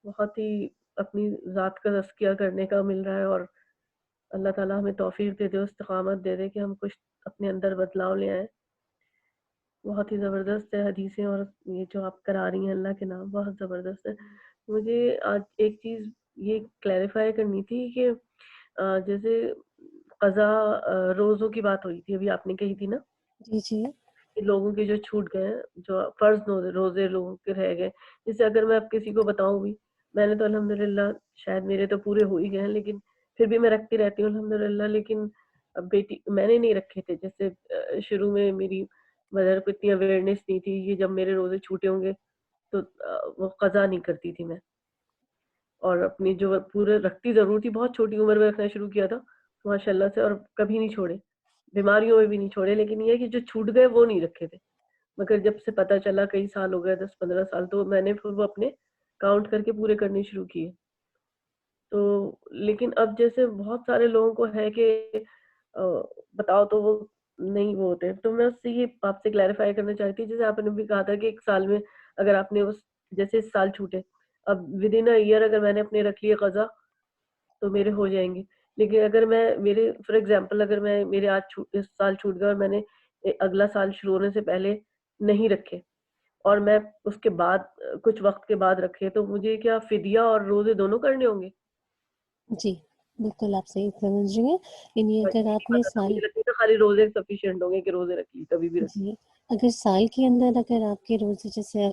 Speaker 6: بہت ہی اپنی ذات کا تزکیہ کرنے کا مل رہا ہے، اور اللہ تعالیٰ ہمیں توفیق دے دے، استقامت دے دے کہ ہم کچھ اپنے اندر بدلاؤ لے آئیں۔ بہت ہی زبردست ہے حدیثیں، اور یہ جو آپ کرا رہی ہیں اللہ کے نام بہت زبردست ہے۔ مجھے آج ایک چیز یہ کلیریفائی کرنی تھی کہ جیسے قضا روزوں کی بات ہوئی تھی ابھی آپ نے کہی تھی نا،
Speaker 4: جی جی
Speaker 6: کہ لوگوں کے جو چھوٹ گئے ہیں، جو فرض روزے لوگوں کے رہ گئے، جیسے اگر میں اب کسی کو بتاؤں بھی، میں نے تو الحمدللہ شاید میرے تو پورے ہو ہی گئے ہیں، لیکن پھر بھی میں رکھتی رہتی ہوں الحمدللہ، لیکن اب بیٹی میں نے نہیں رکھے تھے، جیسے شروع میں میری مدر کو اتنی اویئرنیس نہیں تھی کہ جب میرے روزے چھوٹے ہوں گے تو وہ قضا نہیں کرتی تھی میں، اور اپنی جو پورے رکھتی ضرور تھی، بہت چھوٹی عمر میں رکھنا شروع کیا تھا ماشاء اللہ سے، اور کبھی نہیں چھوڑے، بیماریوں میں بھی نہیں چھوڑے، لیکن یہ کہ جو چھوٹ گئے وہ نہیں رکھے تھے، مگر جب سے پتہ چلا کئی سال ہو گئے 10-15 سال، تو میں نے پھر وہ اپنے کاؤنٹ کر کے پورے کرنے شروع کیے۔ تو لیکن اب جیسے بہت سارے لوگوں کو ہے کہ بتاؤ تو وہ نہیں وہ ہوتے، تو میں اس سے یہ آپ سے کلیریفائی کرنا چاہتی ہوں، جیسے آپ نے بھی کہا تھا کہ ایک سال میں اگر آپ نے جیسے اس سال چھوٹے، اب ود ان اے ایئر اگر میں نے اپنے رکھ لیے قضا تو میرے ہو جائیں گے، لیکن اگر میں میرے فار ایگزامپل اگر میرے آج اس سال چھوٹ گیا اور میں نے اگلا سال شروع ہونے سے پہلے نہیں رکھے، اور میں اس کے بعد کچھ وقت کے بعد رکھے، تو مجھے کیا فدیہ اور روزے دونوں کرنے ہوں گے؟
Speaker 4: جی بالکل آپ صحیح سمجھ رہی ہیں. یعنی
Speaker 6: اور
Speaker 4: اگر
Speaker 6: یہ
Speaker 4: آپ
Speaker 6: نہیں
Speaker 4: نے
Speaker 6: پتا تھا،
Speaker 4: سال
Speaker 6: مجھے لگتی تھا خالی روزے سفیشینٹ ہوں گے کہ روزے رکھ لی، کبھی بھی رکھ لی.
Speaker 4: جی اگر سال کے اندر اگر آپ کے روزے جیسے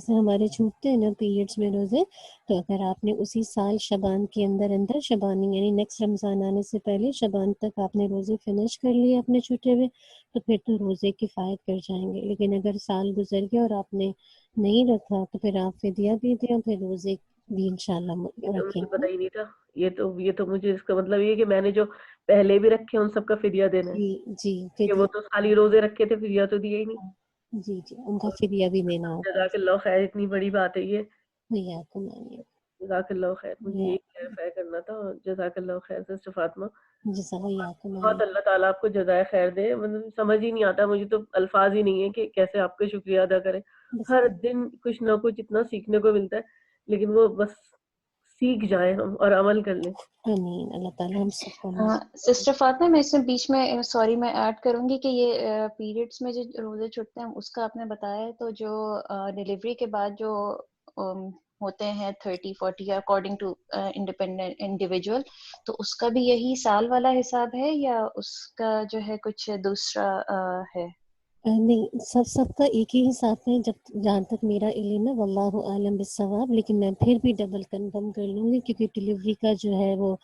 Speaker 4: ہمارے چھوٹتے ہیں نا پیریڈس میں روزے، تو اگر آپ نے اسی سال شبان کے اندر شبان یعنی نیکسٹ رمضان آنے سے پہلے شبان تک آپ نے روزے فنش کر لیے اپنے چھوٹے ہوئے، تو پھر تو روزے کفایت کر جائیں گے. لیکن اگر سال گزر گیا اور آپ نے نہیں رکھا تو پھر آپ فدیہ بھی دیں اور پھر روزے بھی انشاءاللہ
Speaker 6: تو
Speaker 4: رکھیں
Speaker 6: مجھے
Speaker 4: گے.
Speaker 6: پتا ہی نہیں تھا. یہ تو مجھے اس کا مطلب یہ ہے کہ میں نے جو پہلے بھی رکھے ان سب کا فدیہ دینا ہے،
Speaker 4: جی جی
Speaker 6: کہ وہ
Speaker 4: فدیہ.
Speaker 6: تو خالی روزے رکھے تھے، فدیہ تو دیا ہی نہیں.
Speaker 4: جی جی ان کا فدیہ بھی دینا ہوگا.
Speaker 6: جزاک اللہ خیر، اتنی بڑی بات ہے یہ.
Speaker 4: بھیا کو مانیے.
Speaker 6: جزاک اللہ خیر، مجھے یہی کلیریفائی کرنا تھا. جزاک اللہ خیر سسٹر فاطمہ.
Speaker 4: جزاک اللہ کو
Speaker 6: بہت
Speaker 4: مانیے.
Speaker 6: اللہ تعالیٰ آپ کو جزائے خیر دے. مطلب سمجھ ہی نہیں آتا، مجھے تو الفاظ ہی نہیں ہے کہ کیسے آپ کا شکریہ ادا کریں.
Speaker 4: بس
Speaker 6: ہر دن کچھ نہ کچھ اتنا سیکھنے کو ملتا ہے، لیکن وہ بس سیکھ جائیں ہم اور عمل کر لیں.
Speaker 4: آمین. اللہ تعالیٰ ہم سب کو
Speaker 5: سسٹر فاطمہ، میں اس میں بیچ میں سوری میں ایڈ کروں گی کہ یہ پیریڈس میں جو روزے چھوٹتے ہیں اس کا آپ نے بتایا ہے، تو جو ڈلیوری کے بعد جو ہوتے ہیں 30-40 اکارڈنگ ٹو انڈیپینڈنٹ انڈیویجول، تو اس کا بھی یہی سال والا حساب ہے یا اس کا جو ہے کچھ دوسرا ہے؟
Speaker 4: نہیں، سب کا ایک ہی حساب ہے جہاں تک میرا علم ہے، واللہ عالم بالصواب. لیکن میں پھر بھی ڈبل کنفرم کر لوں گی کیونکہ ڈلیوری کا جو ہے وہ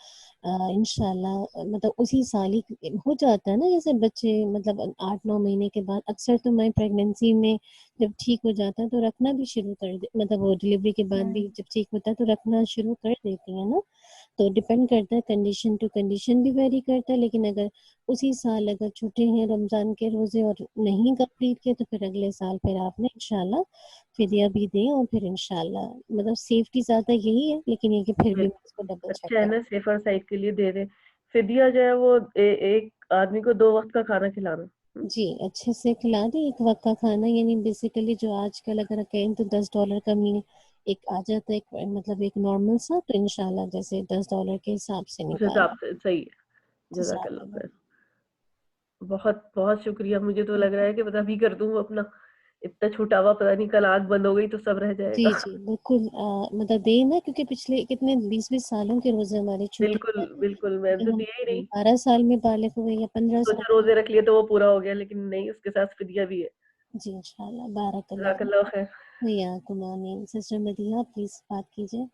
Speaker 4: انشاءاللہ مطلب اسی سال ہی ہو جاتا ہے نا. جیسے بچے مطلب 8-9 مہینے کے بعد اکثر تو میں پریگنینسی میں جب ٹھیک ہو جاتا ہے تو رکھنا بھی شروع کر مطلب وہ ڈلیوری کے بعد بھی جب ٹھیک ہوتا ہے تو رکھنا شروع کر دیتی ہیں نا. تو ڈپینڈ کرتا ہے، کنڈیشن ٹو کنڈیشن بھی ویری کرتا ہے. لیکن اگر اسی سال اگر چھوٹے ہیں رمضان کے روزے اور نہیں کمپلیٹ کیے تو پھر اگلے سال پھر آپ نے انشاءاللہ فدیہ بھی دیں اور پھر انشاءاللہ مطلب سیفٹی زیادہ یہی ہے، لیکن یہ کہ پھر بھی میں اس کو ڈبل چیک
Speaker 6: اچھا ہے
Speaker 4: کر.
Speaker 6: نا، سیفر سائڈ کے لیے دے دیں. فدیہ جو ہے وہ ایک آدمی کو 2 وقت کا کھانا کھلانا.
Speaker 4: جی اچھے سے کھلا دیں. ایک وقت کا کھانا یعنی بیسیکلی جو آج کل اگر کہیں تو $10 کا مینی ایک آ جاتا ہے، ایک مطلب ایک نارمل سا، تو انشاءاللہ جیسے $10 کے حساب سے
Speaker 6: اس
Speaker 4: نکالیں.
Speaker 6: حساب سے صحیح ہے. جزاک اللہ خیر. بہت بہت شکریہ. مجھے تو لگ رہا ہے کہ پتہ بھی کر دوں اپنا اتنا چھوٹا ہوا، پتہ نہیں کل آنکھ بند ہو گئی تو سب رہ جائے
Speaker 4: جی
Speaker 6: گا.
Speaker 4: جی بالکل مطلب دیں نا، کیونکہ پچھلے کتنے 20 سالوں کے روزے ہمارے چھوٹے
Speaker 6: بالکل
Speaker 4: ہیں.
Speaker 6: بالکل، میں
Speaker 4: اگر
Speaker 6: تو
Speaker 4: ہم
Speaker 6: دیا ہی نہیں.
Speaker 4: 12 سال میں بالغ ہوئے یا 15
Speaker 6: سوچا
Speaker 4: سال
Speaker 6: روزے رکھ لیے تو وہ پورا ہو گیا، لیکن نہیں، اس کے ساتھ فدیہ بھی ہے.
Speaker 4: جی انشاءاللہ. بارک
Speaker 6: جزاک
Speaker 4: اللہ.
Speaker 6: اللہ خیر.
Speaker 4: ویاکم آمین. سسٹر مدیحہ پلیز بات کیجیے.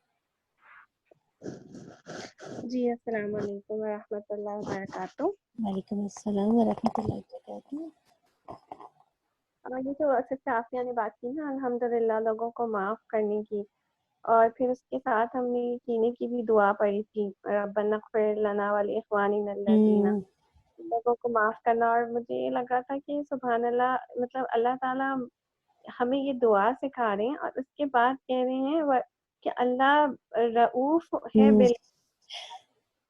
Speaker 7: جی السلام علیکم ورحمۃ اللہ وبرکاتہ.
Speaker 4: وعلیکم السلام ورحمۃ اللہ وبرکاتہ.
Speaker 7: یہ جو سسٹر عافیہ نے بات کی نا الحمدللہ لوگوں کو معاف کرنے کی، اور پھر اس کے ساتھ ہم نے سینے کی بھی دعا پڑھی تھی، ربنا اغفر لنا ولاخواننا الذین، لوگوں کو معاف کرنا. اور مجھے یہ لگ رہا تھا کہ سبحان اللہ، مطلب اللہ تعالیٰ ہمیں یہ دعا سکھا رہے ہیں اور اس کے بعد کہہ رہے ہیں کہ اللہ رؤوف ہے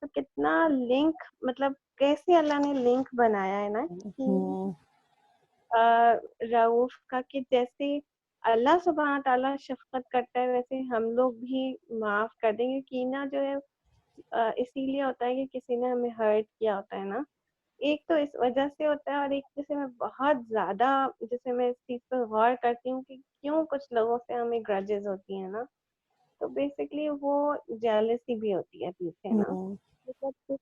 Speaker 7: تو کتنا لنک، مطلب کیسے اللہ نے لنک بنایا ہے نا رؤوف کا، کہ جیسے اللہ سبحانہ تعالیٰ شفقت کرتا ہے ویسے ہم لوگ بھی معاف کر دیں گے. کینہ جو ہے اسی لیے ہوتا ہے کہ کسی نے ہمیں ہرٹ کیا ہوتا ہے نا، ایک تو اس وجہ سے ہوتا ہے، اور ایک جیسے میں بہت زیادہ جیسے میں اس چیز پہ غور کرتی ہوں کہ کیوں کچھ لوگوں سے ہمیں گرجز ہوتی ہیں نا، تو بیسکلی وہ جیلسی بھی ہوتی ہے پیچھے نا، مطلب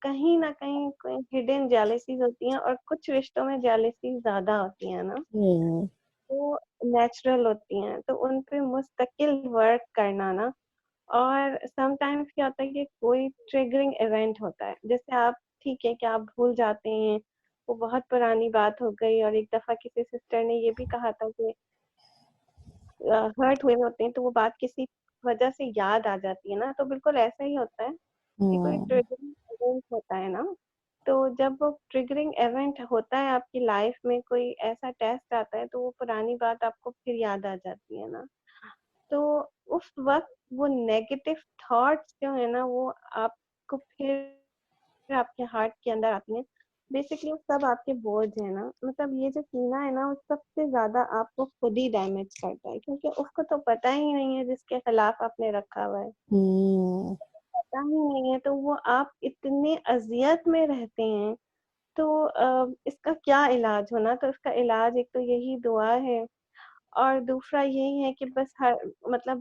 Speaker 7: کہیں نہ کہیں کوئی ہڈن جیلسیز ہوتی ہیں، اور کچھ رشتوں میں جیلسی زیادہ ہوتی ہیں نا، وہ نیچرل ہوتی ہیں، تو ان پہ مستقل ورک کرنا نا. اور سم ٹائمس کیا ہوتا ہے کہ کوئی ٹریگرنگ ایونٹ ہوتا ہے، جیسے آپ ٹھیک ہے کہ آپ بھول جاتے ہیں، وہ بہت پرانی بات ہو گئی، اور ایک دفعہ کسی سسٹر نے یہ بھی کہا تھا کہ ہرٹ ہوئے ہوتے ہیں تو وہ بات کسی وجہ سے یاد آ جاتی ہے نا، تو بالکل ایسا ہی ہوتا ہے کہ کوئی ٹریگرنگ ایونٹ ہوتا ہے نا، تو جب وہ ٹریگرنگ ایونٹ ہوتا ہے آپ کی لائف میں، کوئی ایسا ٹیسٹ آتا ہے تو وہ پرانی بات آپ کو پھر یاد آ جاتی ہے نا، تو اس وقت وہ نیگیٹو تھاٹس جو ہے نا وہ آپ کو پھر آپ کے ہارٹ کے اندر آتی ہیں. بیسکلی سب آپ کے بورڈز ہیں نا، مطلب یہ جو کینہ ہے نا وہ سب سے زیادہ آپ کو خود ہی ڈیمیج کرتا ہے، کیونکہ اس کو تو پتہ ہی نہیں ہے جس کے خلاف آپ نے رکھا ہوا ہے، پتہ ہی نہیں ہے، تو وہ آپ اتنے اذیت میں رہتے ہیں. تو اس کا کیا علاج ہونا، تو اس کا علاج ایک تو یہی دعا ہے، اور دوسرا یہی ہے کہ بس مطلب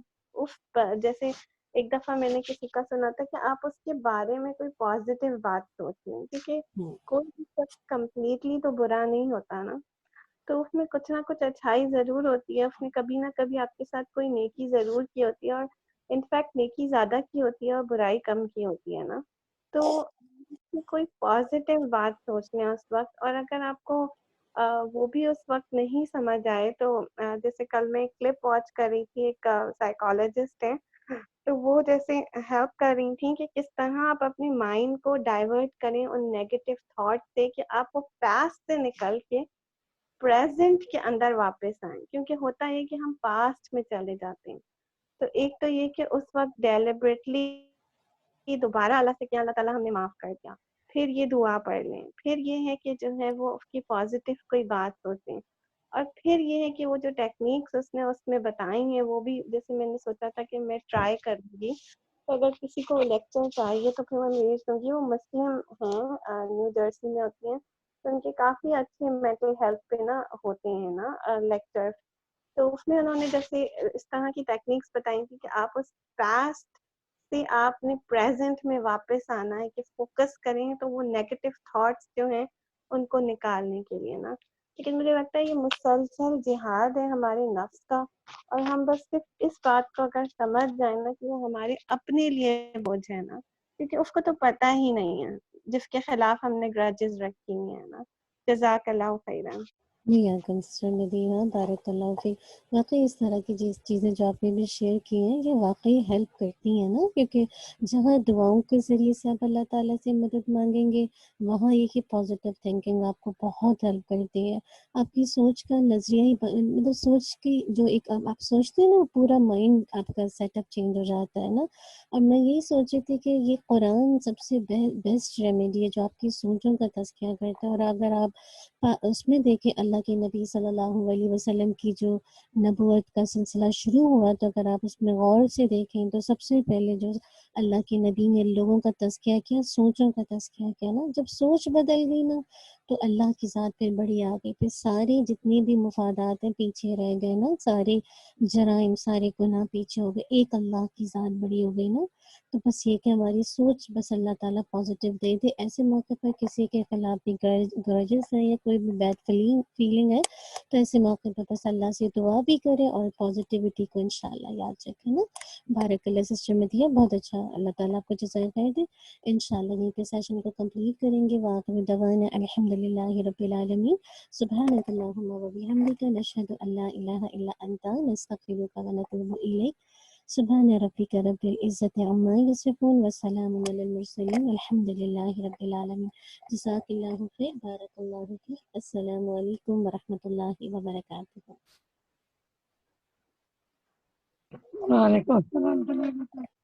Speaker 7: جیسے ایک دفعہ میں نے کسی کا سنا تھا کہ آپ اس کے بارے میں کوئی پازیٹیو بات سوچ لیں، کیونکہ کوئی بھی شخص کمپلیٹلی تو برا نہیں ہوتا نا، تو اس میں کچھ نہ کچھ اچھائی ضرور ہوتی ہے، اس نے کبھی نہ کبھی آپ کے ساتھ کوئی نیکی ضرور کی ہوتی ہے، اور انفیکٹ نیکی زیادہ کی ہوتی ہے اور برائی کم کی ہوتی ہے نا، تو کوئی پازیٹیو بات سوچ لیں اس وقت. اور اگر آپ کو وہ بھی اس وقت نہیں سمجھ آئے تو جیسے کل میں ایک کلپ واچ کر رہی تھی، ایک سائیکالوجسٹ ہے، تو وہ جیسے ہیلپ کر رہی تھیں کہ کس طرح آپ اپنی مائنڈ کو ڈائیورٹ کریں ان نیگیٹو تھاٹ سے، کہ آپ وہ پاسٹ سے نکل کے پریزنٹ کے اندر واپس آئیں، کیونکہ ہوتا ہے کہ ہم پاسٹ میں چلے جاتے ہیں. تو ایک تو یہ کہ اس وقت ڈیلیبریٹلی دوبارہ اللہ سے کیا اللہ تعالیٰ ہم نے معاف کر دیا، پھر یہ دعا پڑھ لیں، پھر یہ ہے کہ جو ہے وہ اس کی پازیٹیو کوئی بات سوچیں، اور پھر یہ ہے کہ وہ جو ٹیکنیکس اس نے اس میں بتائی ہیں وہ بھی جیسے میں نے سوچا تھا کہ میں ٹرائی کروں گی. تو اگر کسی کو لیکچر چاہیے تو پھر میں بھیج دوں گی. وہ مسلم ہیں، نیو جرسی میں ہوتی ہیں، تو ان کے کافی اچھے مینٹل ہیلتھ پہ نا ہوتے ہیں نا لیکچر. تو اس میں انہوں نے جیسے اس طرح کی ٹیکنیکس بتائی تھی کہ آپ اس پاسٹ سے آپ نے پریزنٹ میں واپس آنا ہے، کہ فوکس کریں تو وہ نیگیٹو تھاٹس جو ہیں ان کو نکالنے کے لیے نا. لیکن مجھے لگتا ہے یہ مسلسل جہاد ہے ہمارے نفس کا، اور ہم بس صرف اس بات کو اگر سمجھ جائیں نا کہ وہ ہمارے اپنے لیے بوجھ ہے نا، کیونکہ اس کو تو پتہ ہی نہیں ہے جس کے خلاف ہم نے گرجز رکھی ہیں نا. جزاک اللہ خیرا.
Speaker 4: جی سسٹر مدینہ بارک اللہ فیک. واقعی اس طرح کی چیزیں جو آپ نے بھی شیئر کی ہیں یہ واقعی ہیلپ کرتی ہیں نا، کیونکہ جہاں دعاؤں کے ذریعے سے آپ اللہ تعالیٰ سے مدد مانگیں گے وہاں یہ کہ پازیٹیو تھنکنگ آپ کو بہت ہیلپ کرتی ہے. آپ کی سوچ کا نظریہ ہی مطلب سوچ کی جو ایک آپ سوچتے ہیں نا پورا مائنڈ آپ کا سیٹ اپ چینج ہو جاتا ہے نا. اور میں یہی سوچ رہی تھی کہ یہ قرآن سب سے بیسٹ ریمیڈی ہے جو آپ کی سوچوں کا تزکیہ کرتا ہے. اور اگر آپ اس میں دیکھیں اللہ کے نبی صلی اللہ علیہ وسلم کی جو نبوت کا سلسلہ شروع ہوا، تو اگر آپ اس میں غور سے دیکھیں تو سب سے پہلے جو اللہ کے نبی نے لوگوں کا تزکیہ کیا، سوچوں کا تزکیہ کیا نا. جب سوچ بدل گئی نا تو اللہ کی ذات پھر بڑی آ گئی، پھر سارے جتنے بھی مفادات ہیں پیچھے رہ گئے نا، سارے جرائم سارے گناہ پیچھے ہو گئے، ایک اللہ کی ذات بڑی ہو گئی نا. تو بس یہ کہ ہماری سوچ بس اللہ تعالیٰ پازیٹیو دے دے. ایسے موقع پر کسی کے خلاف بھی گرجز ہے یا کوئی بھی بیڈ فیلنگ ہے تو ایسے موقع پر بس اللہ سے دعا بھی کرے اور پازیٹیوٹی کو انشاءاللہ یاد رکھے نا. بارک اللہ سسٹر مدیہ، بہت اچھا، اللہ تعالیٰ آپ کو جزائے خیر دے. انشاءاللہ یہیں پہ سیشن کو کمپلیٹ کریں گے. وآخر دعوانا الحمدللہ رب العالمین. سبحانک اللہم و بحمدک، نشہد ان لا الہ الا انت، نستغفرک و نتوب الیک. سبحان ربک رب العزت عما یصفون وسلام علی المرسلین الحمد للہ رب العالمین. جزاک اللہ خیر، بارک اللہ فیک. السلام علیکم ورحمۃ اللہ وبرکاتہ.
Speaker 3: وعلیکم السلام ورحمۃ اللہ وبرکاتہ.